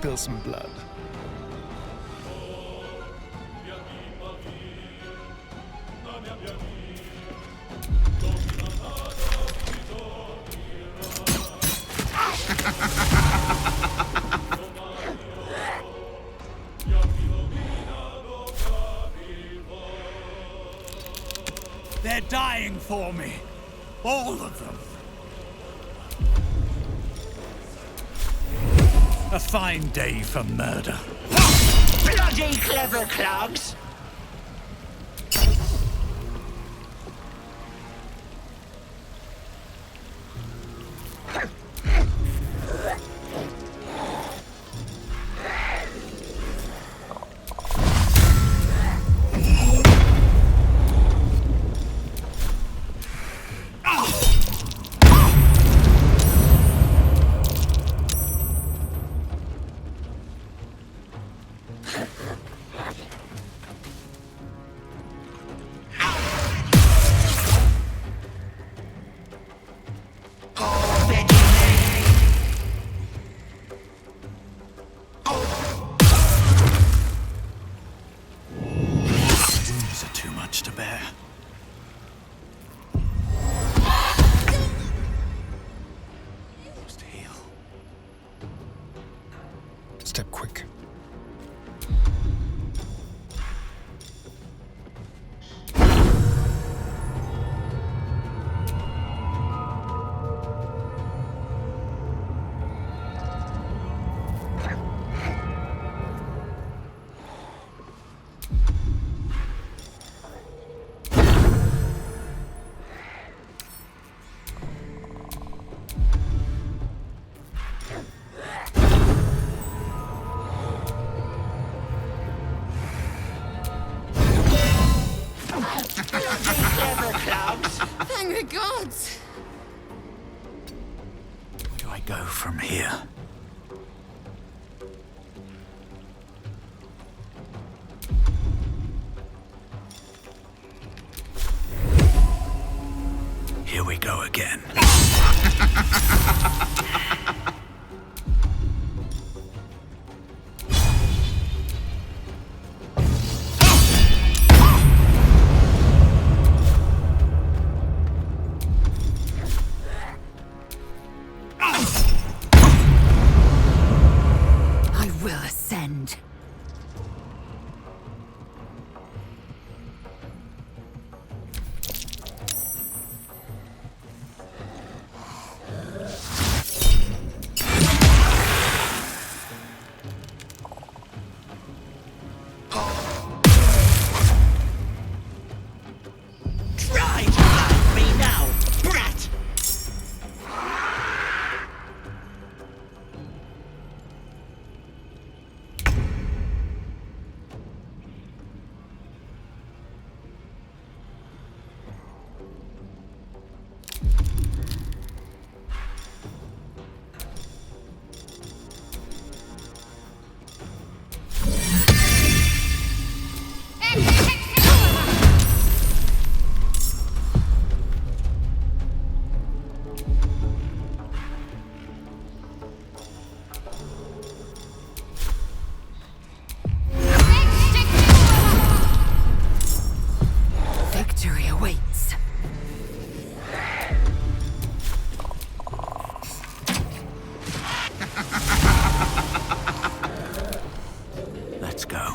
spill some blood. They're dying for me. All of them. A fine day for murder. Bloody clever clogs! To bear. Just heal. Step quick. Thank the gods! Where do I go from here? Here we go again. I will ascend. Try to find me now, brat! Victory awaits. Let's go.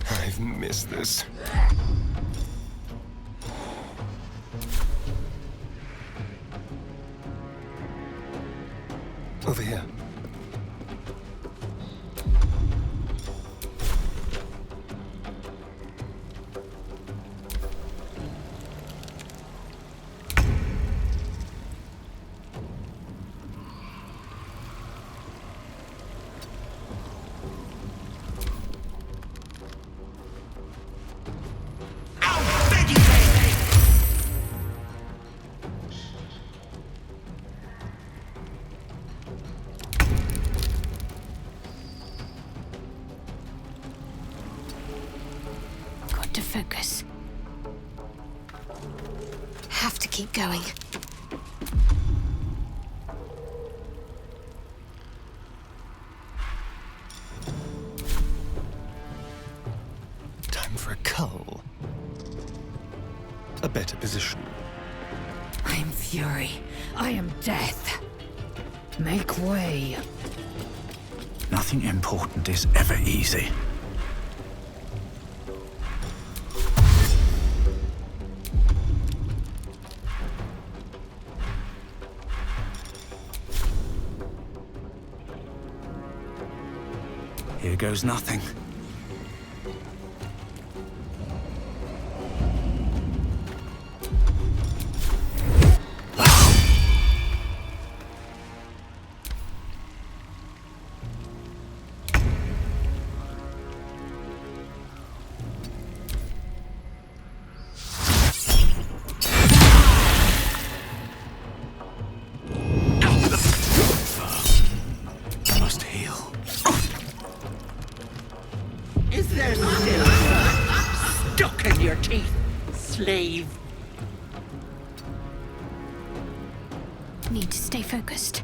I've missed this. Over here. To focus. Have to keep going. Time for a cull. A better position. I am fury. I am death. Make way. Nothing important is ever easy. Here goes nothing. Must heal. Is there still stuck in your teeth, slave? Need to stay focused.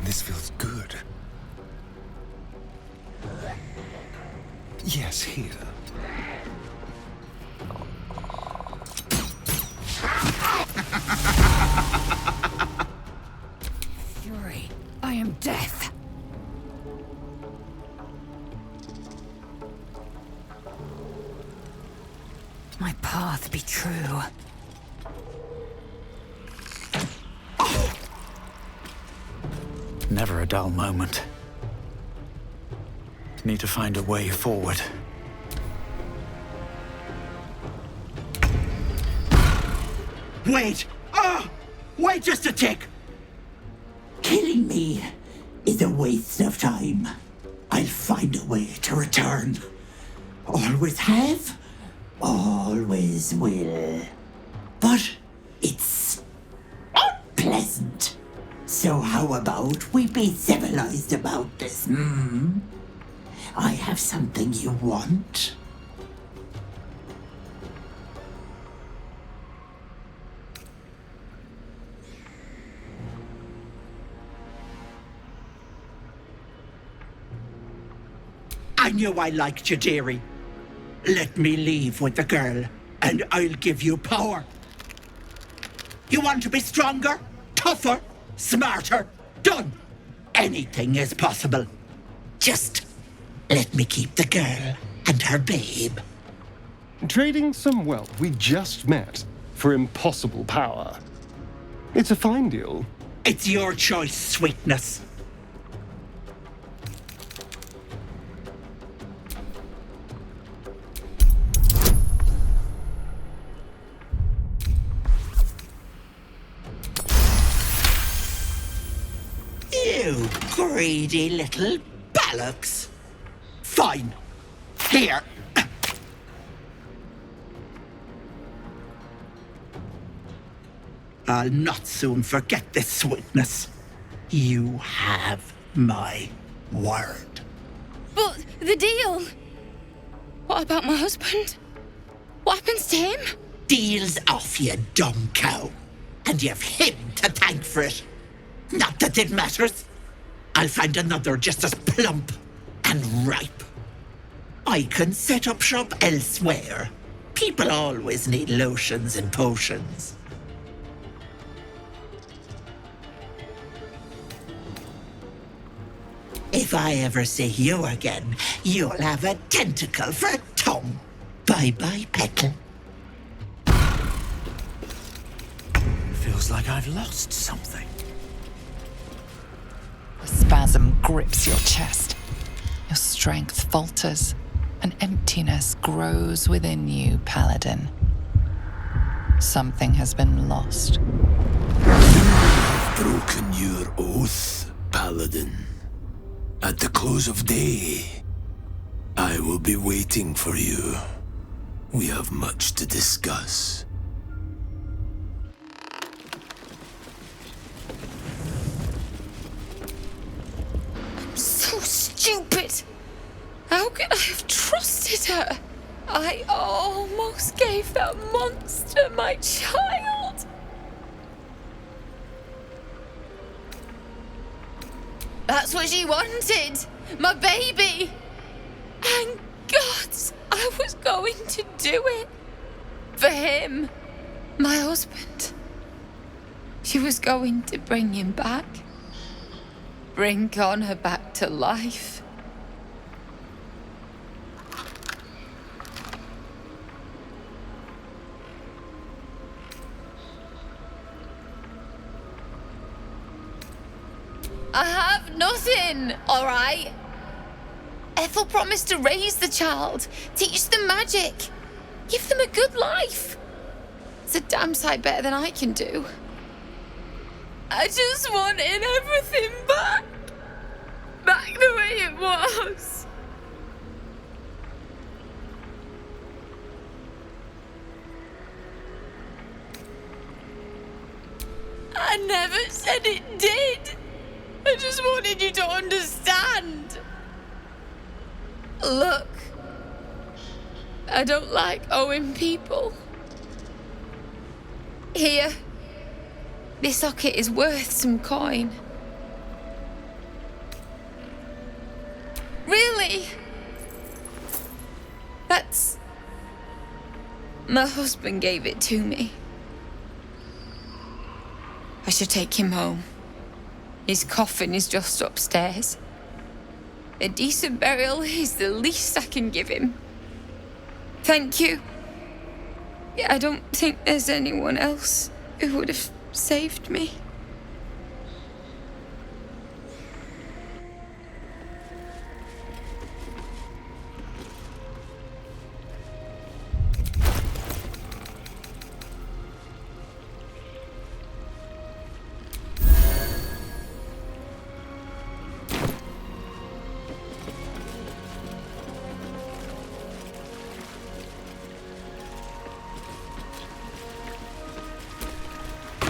This feels good. Yes, here. Fury. I am death. My path be true. Never a dull moment. Need to find a way forward. Wait! Wait just a tick! Killing me is a waste of time. I'll find a way to return. Always have, always will. But it's unpleasant. So how about we be civilized about this, I have something you want. I knew I liked you, dearie. Let me leave with the girl, and I'll give you power. You want to be stronger, tougher, smarter? Done. Anything is possible. Just let me keep the girl and her babe. Trading some wealth we just met for impossible power. It's a fine deal. It's your choice, sweetness. You greedy little bollocks. Fine. Here. I'll not soon forget this sweetness. You have my word. But the deal. What about my husband? What happens to him? Deal's off, you dumb cow. And you've him to thank for it. Not that it matters. I'll find another just as plump and ripe. I can set up shop elsewhere. People always need lotions and potions. If I ever see you again, you'll have a tentacle for a tongue. Bye-bye, Petal. Feels like I've lost something. A spasm grips your chest. Your strength falters. An emptiness grows within you, Paladin. Something has been lost. You have broken your oath, Paladin. At the close of day, I will be waiting for you. We have much to discuss. So stupid! How could I have trusted her? I almost gave that monster my child. That's what she wanted, my baby. And God, I was going to do it. For him, my husband. She was going to bring him back. Bring Connor back to life. I have nothing, all right? Ethel promised to raise the child, teach them magic, give them a good life. It's a damn sight better than I can do. I just wanted everything back. Back the way it was. I never said it did. I just wanted you to understand. Look, I don't like owing people. Here, this socket is worth some coin. Really? That's... My husband gave it to me. I should take him home. His coffin is just upstairs. A decent burial is the least I can give him. Thank you. I don't think there's anyone else who would have saved me.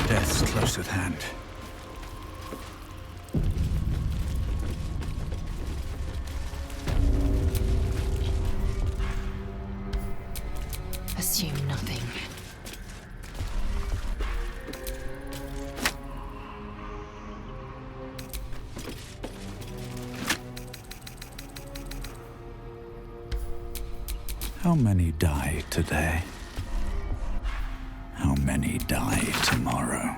Death's close at hand. Assume nothing. How many die today? How many die tomorrow?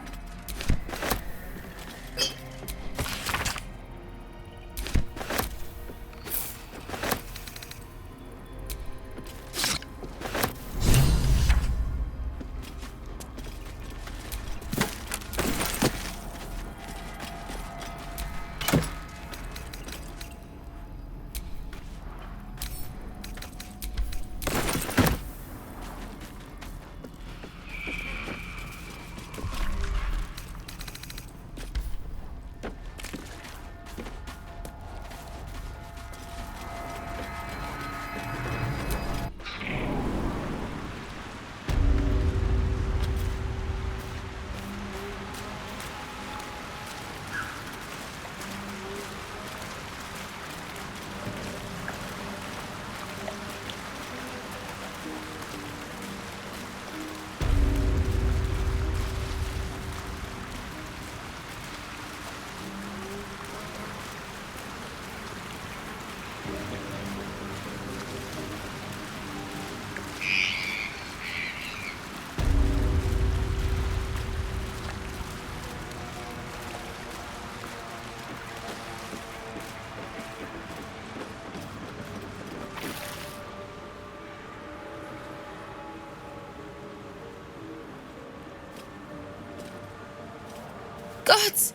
Gods!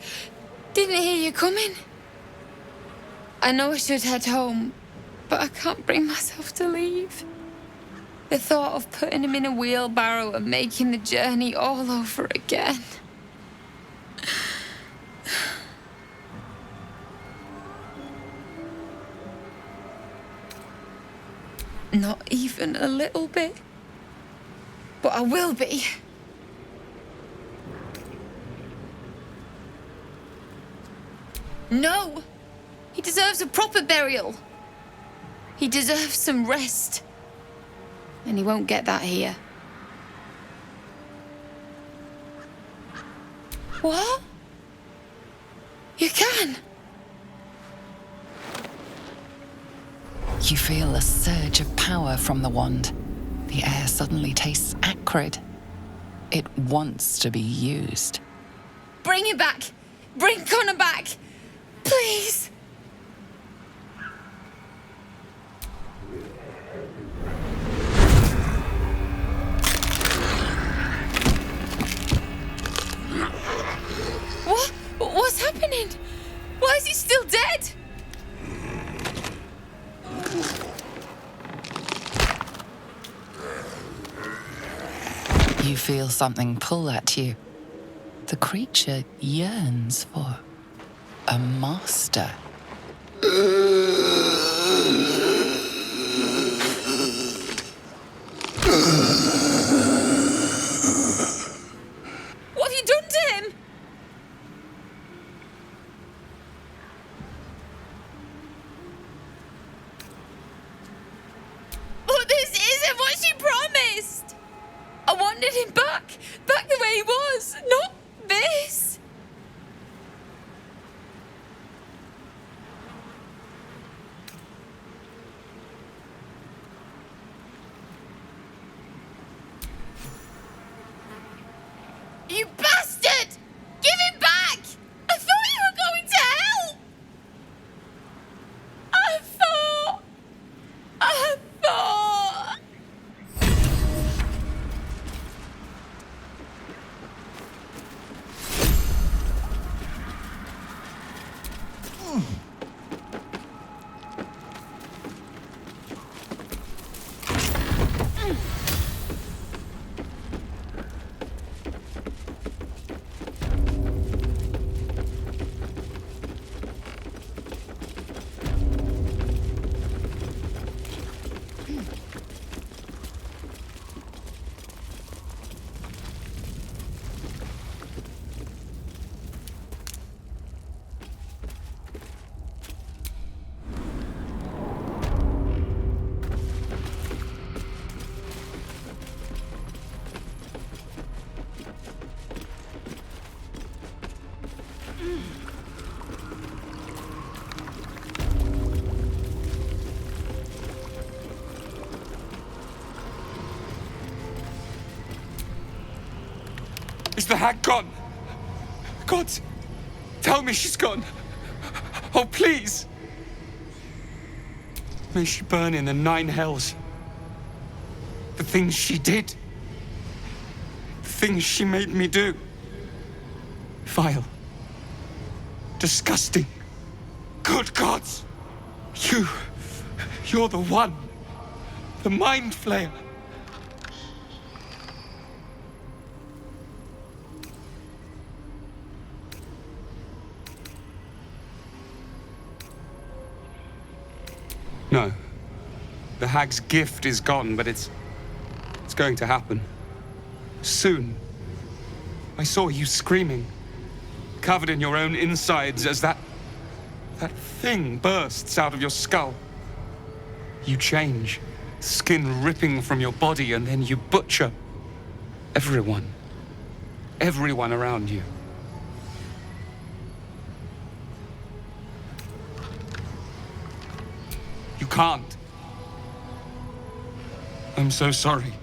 Didn't hear you coming. I know I should head home, but I can't bring myself to leave. The thought of putting him in a wheelbarrow and making the journey all over again. Not even a little bit. But I will be. No! He deserves a proper burial. He deserves some rest. And he won't get that here. What? You can? You feel a surge of power from the wand. The air suddenly tastes acrid. It wants to be used. Bring him back! Bring Connor back! Please! What? What's happening? Why is he still dead? You feel something pull at you. The creature yearns for a master. What have you done to him? But this isn't what she promised! I wanted him back the way he was, not this. You bastard! Give him back! I thought you were going to hell! I thought... Is the hag gone? God, tell me she's gone. Oh, please. May she burn in the 9 hells. The things she did. The things she made me do. Vile. Disgusting. Good gods. You're the one. The mind flayer. No. The hag's gift is gone, but it's going to happen. Soon. I saw you screaming, covered in your own insides as that thing bursts out of your skull. You change, skin ripping from your body, and then you butcher everyone around you. You can't. I'm so sorry.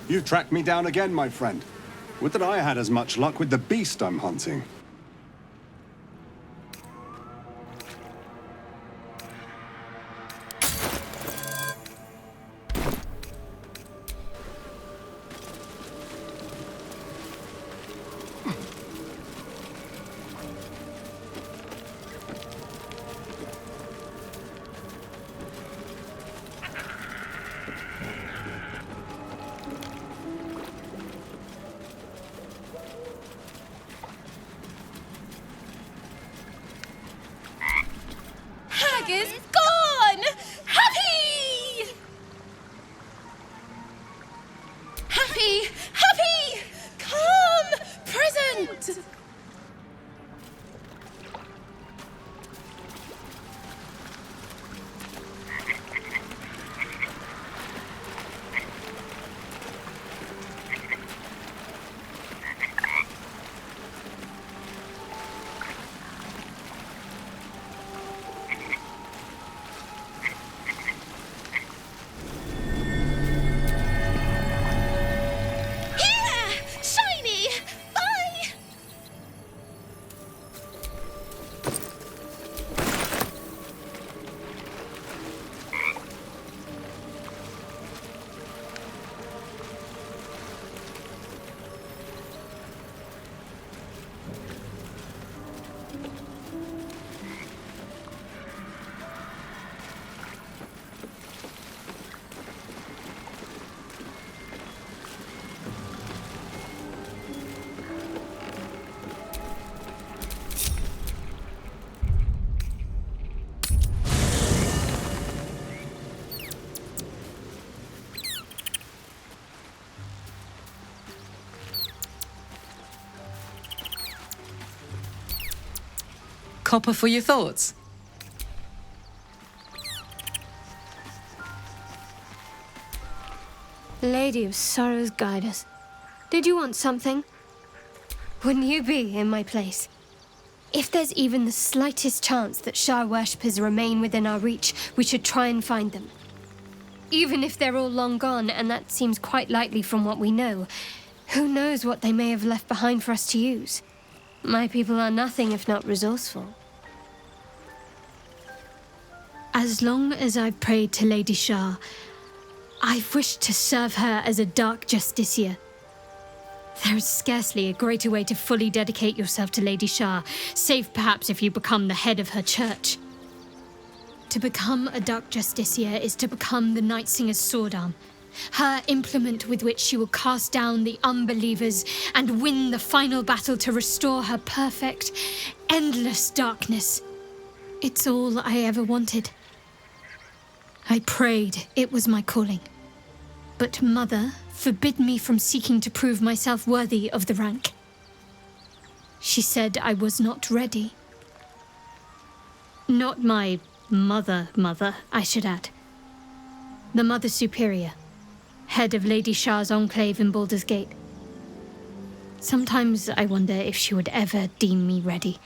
You've tracked me down again, my friend. Would that I had as much luck with the beast I'm hunting. Is gone! Happy! Happy! Happy! Come! Present! Copper for your thoughts. Lady of Sorrows, guide us. Did you want something? Wouldn't you be in my place? If there's even the slightest chance that Shah worshippers remain within our reach, we should try and find them. Even if they're all long gone, and that seems quite likely from what we know, who knows what they may have left behind for us to use? My people are nothing if not resourceful. As long as I've prayed to Lady Shah, I've wished to serve her as a dark justiciar. There is scarcely a greater way to fully dedicate yourself to Lady Shah, save perhaps if you become the head of her church. To become a dark justiciar is to become the Night Singer's sword arm, her implement with which she will cast down the unbelievers and win the final battle to restore her perfect, endless darkness. It's all I ever wanted. I prayed it was my calling. But Mother forbid me from seeking to prove myself worthy of the rank. She said I was not ready. Not my mother, I should add. The Mother Superior, head of Lady Shah's enclave in Baldur's Gate. Sometimes I wonder if she would ever deem me ready.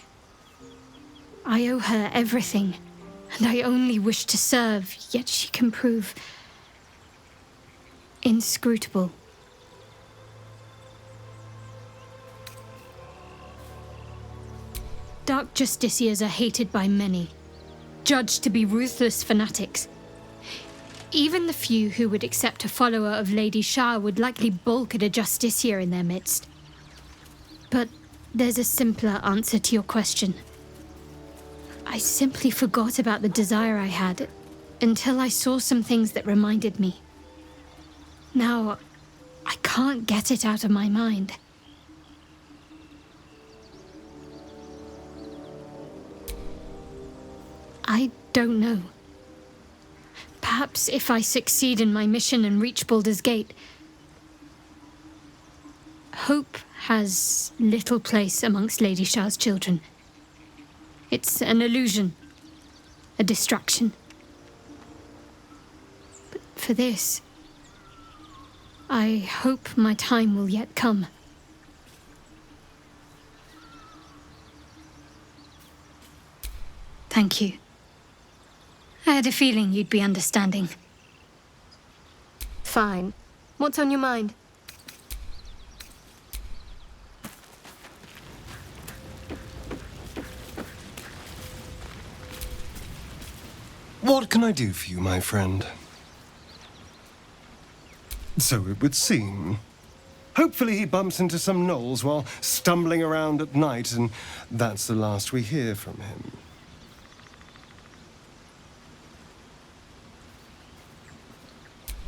I owe her everything, and I only wish to serve, yet she can prove inscrutable. Dark Justiciars are hated by many, judged to be ruthless fanatics. Even the few who would accept a follower of Lady Shah would likely balk at a Justiciar in their midst. But there's a simpler answer to your question. I simply forgot about the desire I had until I saw some things that reminded me. Now, I can't get it out of my mind. I don't know. Perhaps if I succeed in my mission and reach Baldur's Gate, hope has little place amongst Lady Shah's children. It's an illusion, a distraction. But for this, I hope my time will yet come. Thank you. I had a feeling you'd be understanding. Fine. What's on your mind? What can I do for you, my friend? So it would seem. Hopefully he bumps into some gnolls while stumbling around at night, and that's the last we hear from him.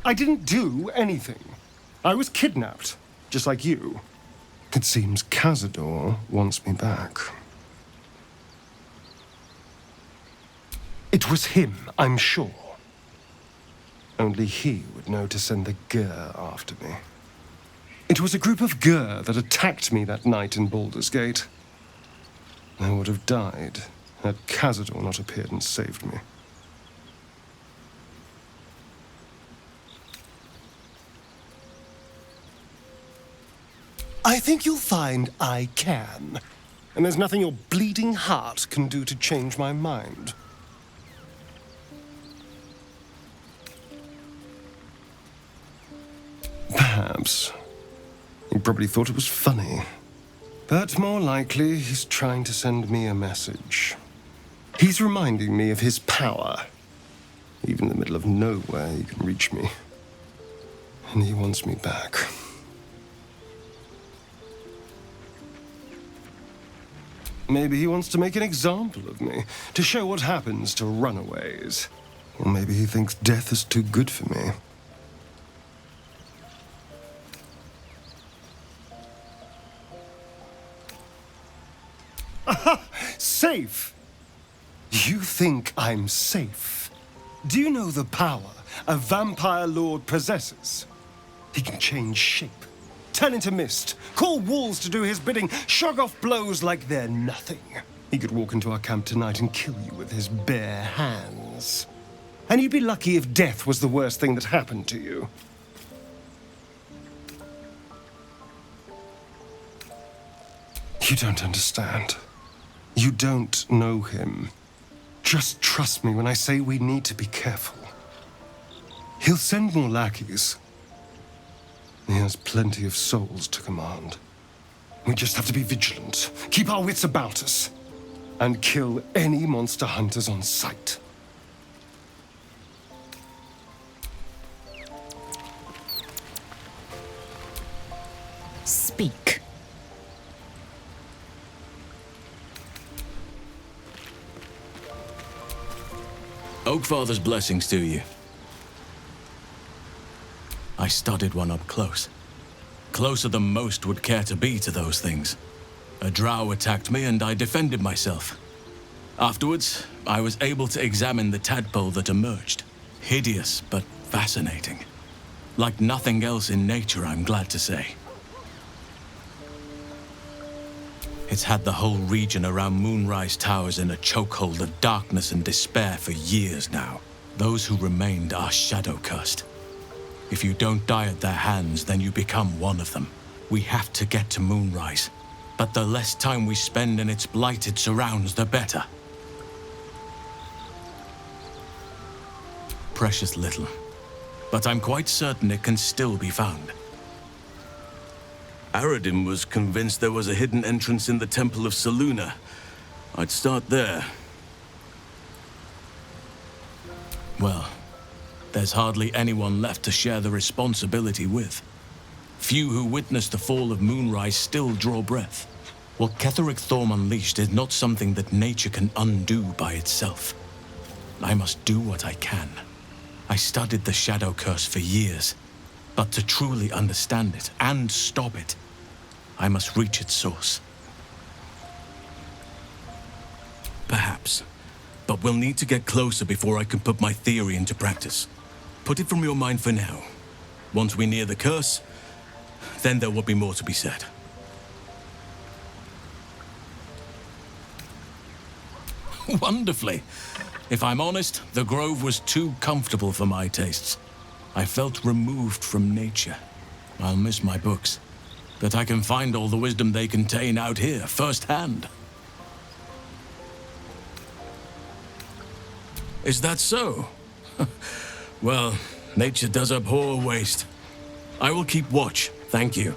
I didn't do anything. I was kidnapped, just like you. It seems Cazador wants me back. It was him, I'm sure. Only he would know to send the Gur after me. It was a group of Gur that attacked me that night in Baldur's Gate. I would have died had Cazador not appeared and saved me. I think you'll find I can. And there's nothing your bleeding heart can do to change my mind. Perhaps. He probably thought it was funny. But more likely, he's trying to send me a message. He's reminding me of his power. Even in the middle of nowhere, he can reach me. And he wants me back. Maybe he wants to make an example of me, to show what happens to runaways. Or maybe he thinks death is too good for me. Aha! Safe! You think I'm safe? Do you know the power a vampire lord possesses? He can change shape, turn into mist, call walls to do his bidding, shrug off blows like they're nothing. He could walk into our camp tonight and kill you with his bare hands. And you'd be lucky if death was the worst thing that happened to you. You don't understand. You don't know him. Just trust me when I say we need to be careful. He'll send more lackeys. He has plenty of souls to command. We just have to be vigilant, keep our wits about us, and kill any monster hunters on sight. Speak. Oakfather's blessings to you. I studied one up close. Closer than most would care to be to those things. A drow attacked me and I defended myself. Afterwards, I was able to examine the tadpole that emerged. Hideous, but fascinating. Like nothing else in nature, I'm glad to say. It's had the whole region around Moonrise Towers in a chokehold of darkness and despair for years now. Those who remained are shadow-cursed. If you don't die at their hands, then you become one of them. We have to get to Moonrise, but the less time we spend in its blighted surrounds, the better. precious little, but I'm quite certain it can still be found. Aradin was convinced there was a hidden entrance in the Temple of Selûne. I'd start there. Well, there's hardly anyone left to share the responsibility with. Few who witnessed the fall of Moonrise still draw breath. What Ketheric Thorm unleashed is not something that nature can undo by itself. I must do what I can. I studied the Shadow Curse for years, but to truly understand it and stop it, I must reach its source. Perhaps, but we'll need to get closer before I can put my theory into practice. Put it from your mind for now. Once we near the curse, then there will be more to be said. Wonderfully. If I'm honest, the grove was too comfortable for my tastes. I felt removed from nature. I'll miss my books, but I can find all the wisdom they contain out here, firsthand. Is that so? Well, nature does abhor waste. I will keep watch, thank you.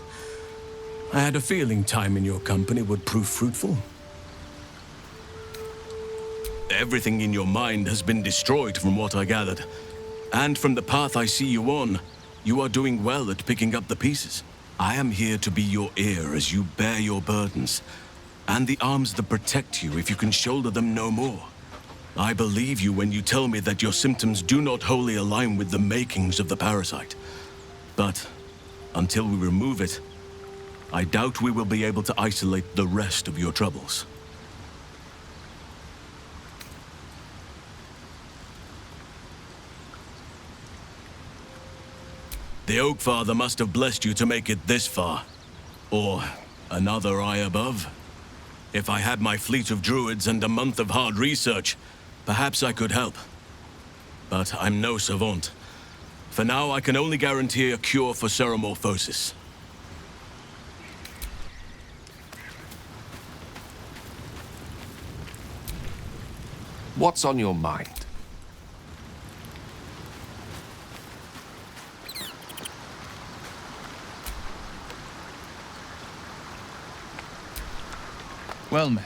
I had a feeling time in your company would prove fruitful. Everything in your mind has been destroyed from what I gathered. And from the path I see you on, you are doing well at picking up the pieces. I am here to be your ear as you bear your burdens, and the arms that protect you if you can shoulder them no more. I believe you when you tell me that your symptoms do not wholly align with the makings of the parasite. But until we remove it, I doubt we will be able to isolate the rest of your troubles. The Oak Father must have blessed you to make it this far. Or another eye above. If I had my fleet of druids and a month of hard research, perhaps I could help. But I'm no savant. For now, I can only guarantee a cure for ceramorphosis. What's on your mind? Well met.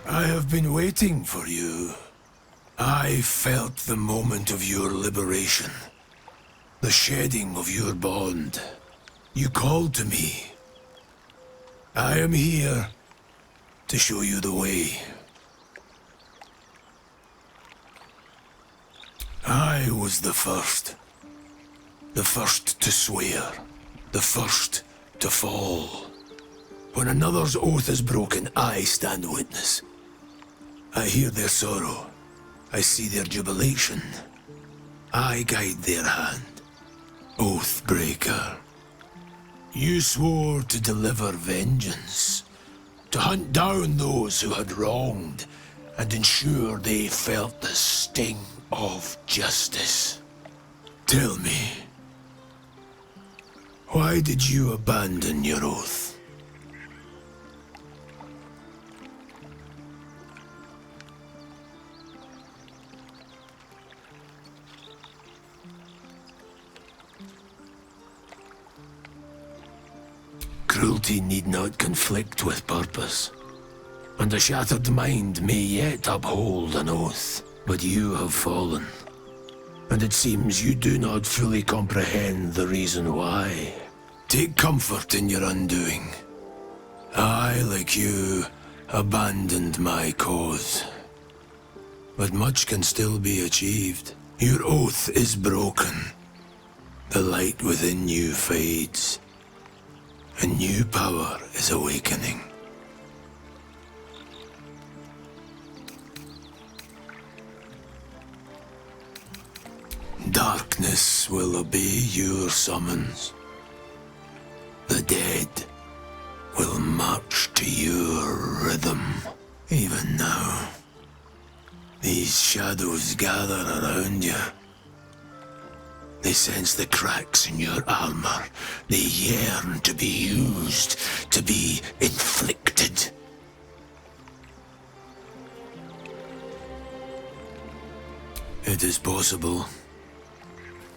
I have been waiting for you. I felt the moment of your liberation. The shedding of your bond. You called to me. I am here to show you the way. I was the first to swear, the first to fall. When another's oath is broken, I stand witness. I hear their sorrow, I see their jubilation. I guide their hand, Oathbreaker. You swore to deliver vengeance, to hunt down those who had wronged, and ensure they felt the sting of justice. Tell me, why did you abandon your oath? Cruelty need not conflict with purpose, and a shattered mind may yet uphold an oath. But you have fallen, and it seems you do not fully comprehend the reason why. Take comfort in your undoing. I, like you, abandoned my cause. But much can still be achieved. Your oath is broken. The light within you fades. A new power is awakening. Darkness will obey your summons. The dead will march to your rhythm. Even now, these shadows gather around you. They sense the cracks in your armor. They yearn to be used, to be inflicted. It is possible,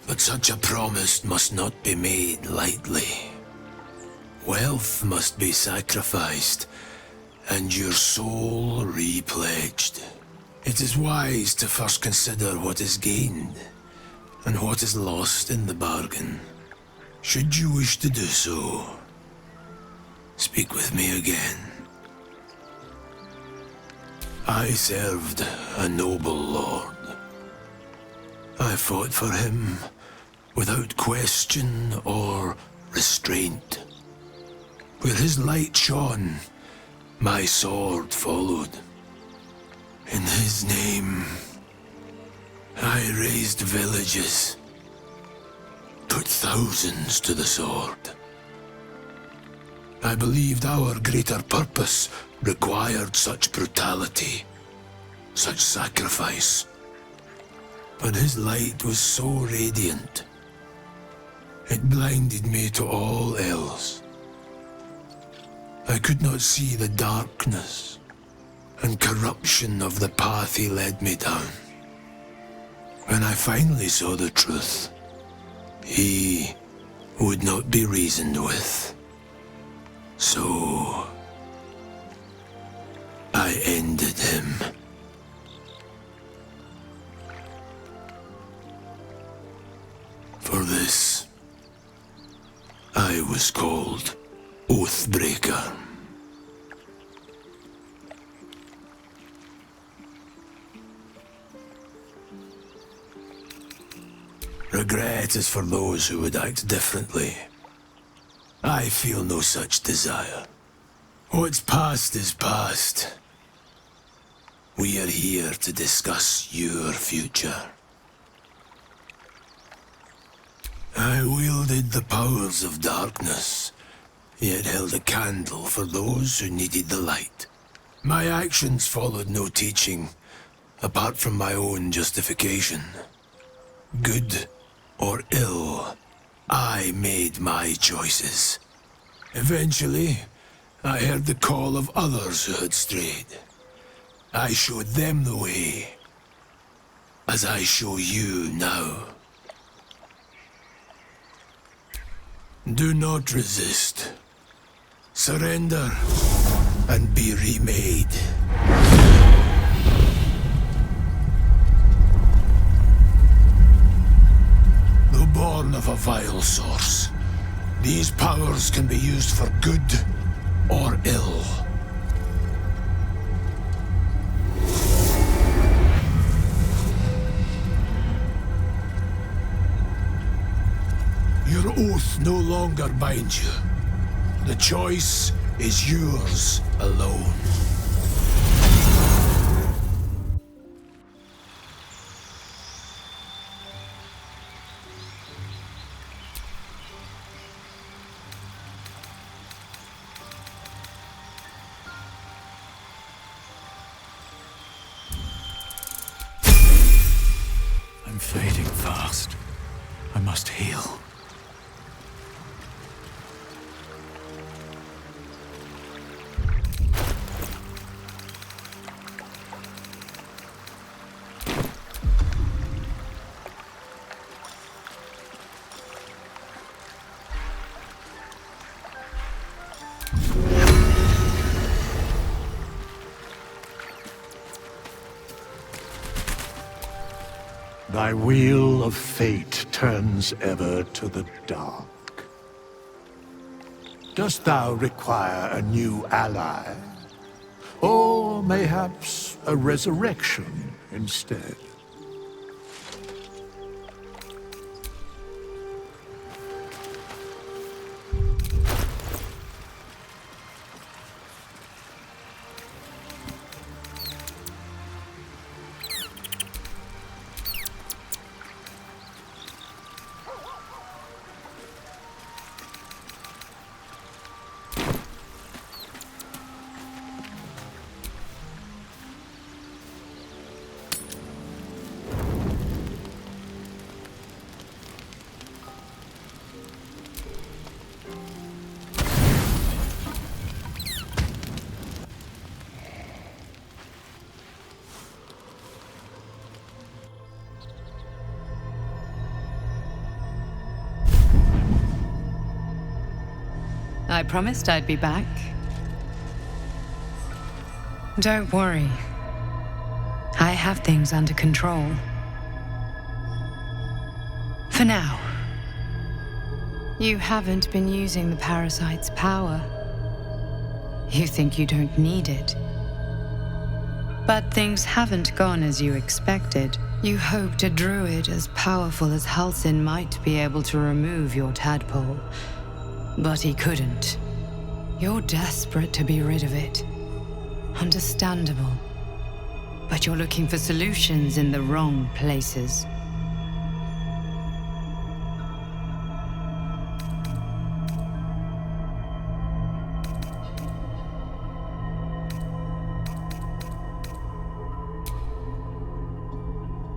but such a promise must not be made lightly. Wealth must be sacrificed, and your soul repledged. It is wise to first consider what is gained, and what is lost in the bargain. Should you wish to do so, speak with me again. I served a noble lord. I fought for him without question or restraint. Where his light shone, my sword followed. In his name, I raised villages, put thousands to the sword. I believed our greater purpose required such brutality, such sacrifice. But his light was so radiant, it blinded me to all else. I could not see the darkness and corruption of the path he led me down. When I finally saw the truth, he would not be reasoned with. So I ended him. For this, I was called Oathbreaker. Regret is for those who would act differently. I feel no such desire. What's past is past. We are here to discuss your future. I wielded the powers of darkness, yet held a candle for those who needed the light. My actions followed no teaching, apart from my own justification. Good or ill, I made my choices. Eventually, I heard the call of others who had strayed. I showed them the way, as I show you now. Do not resist. Surrender and be remade. Though born of a vile source, these powers can be used for good or ill. Your oath no longer binds you. The choice is yours alone. I'm fading fast. I must heal. Thy wheel of fate turns ever to the dark. Dost thou require a new ally? Or mayhaps a resurrection instead? I promised I'd be back. Don't worry. I have things under control. For now. You haven't been using the parasite's power. You think you don't need it. But things haven't gone as you expected. You hoped a druid as powerful as Halsin might be able to remove your tadpole. But he couldn't. You're desperate to be rid of it. Understandable. But you're looking for solutions in the wrong places.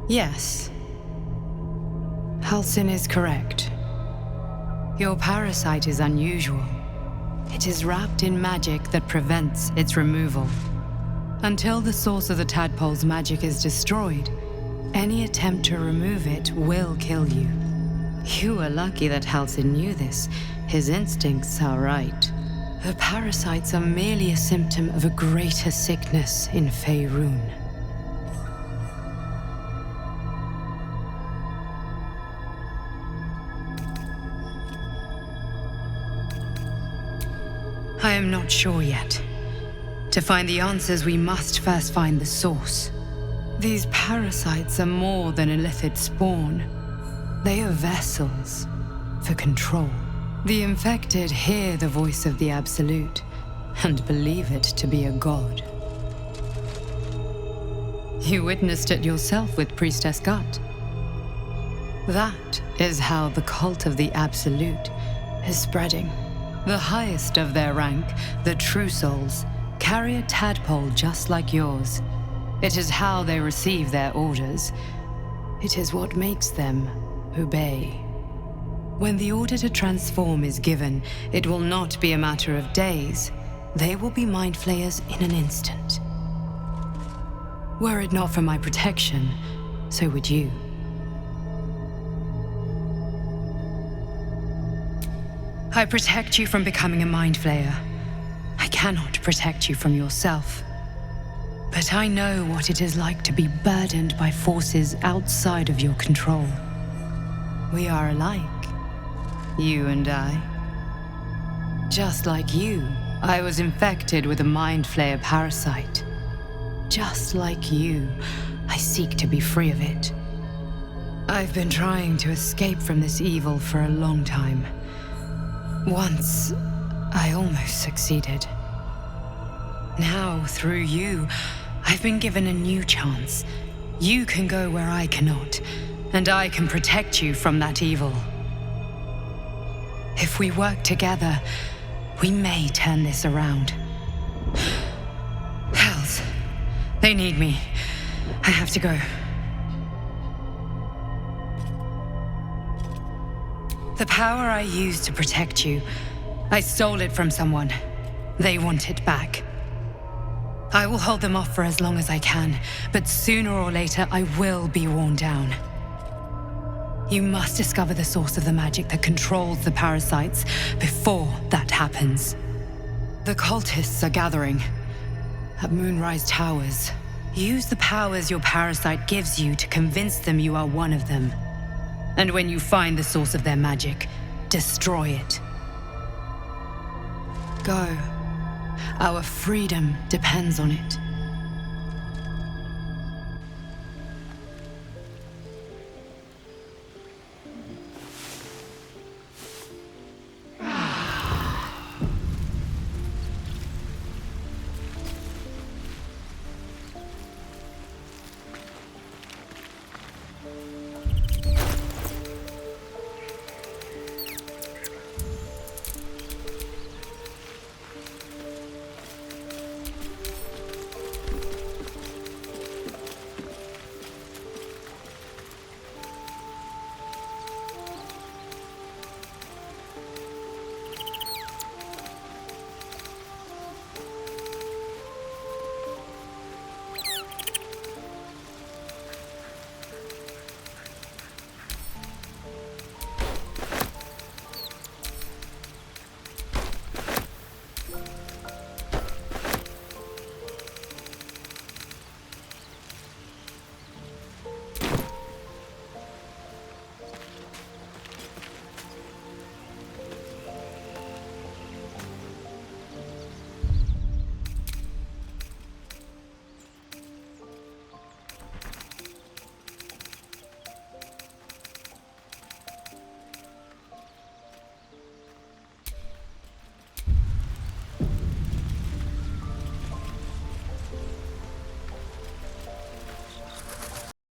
Yes. Halsin is correct. Your parasite is unusual. It is wrapped in magic that prevents its removal. Until the source of the tadpole's magic is destroyed, any attempt to remove it will kill you. You are lucky that Halsin knew this. His instincts are right. The parasites are merely a symptom of a greater sickness in Faerun. I am not sure yet. To find the answers, we must first find the source. These parasites are more than a lithid spawn. They are vessels for control. The infected hear the voice of the Absolute and believe it to be a god. You witnessed it yourself with Priestess Gut. That is how the cult of the Absolute is spreading. The highest of their rank, the True Souls, carry a tadpole just like yours. It is how they receive their orders. It is what makes them obey. When the order to transform is given, it will not be a matter of days. They will be mind flayers in an instant. Were it not for my protection, so would you. I protect you from becoming a mind flayer. I cannot protect you from yourself. But I know what it is like to be burdened by forces outside of your control. We are alike, you and I. Just like you, I was infected with a mind flayer parasite. Just like you, I seek to be free of it. I've been trying to escape from this evil for a long time. Once, I almost succeeded. Now, through you, I've been given a new chance. You can go where I cannot, and I can protect you from that evil. If we work together, we may turn this around. Hells, they need me. I have to go. The power I used to protect you, I stole it from someone. They want it back. I will hold them off for as long as I can, but sooner or later I will be worn down. You must discover the source of the magic that controls the parasites before that happens. The cultists are gathering at Moonrise Towers. Use the powers your parasite gives you to convince them you are one of them. And when you find the source of their magic, destroy it. Go. Our freedom depends on it.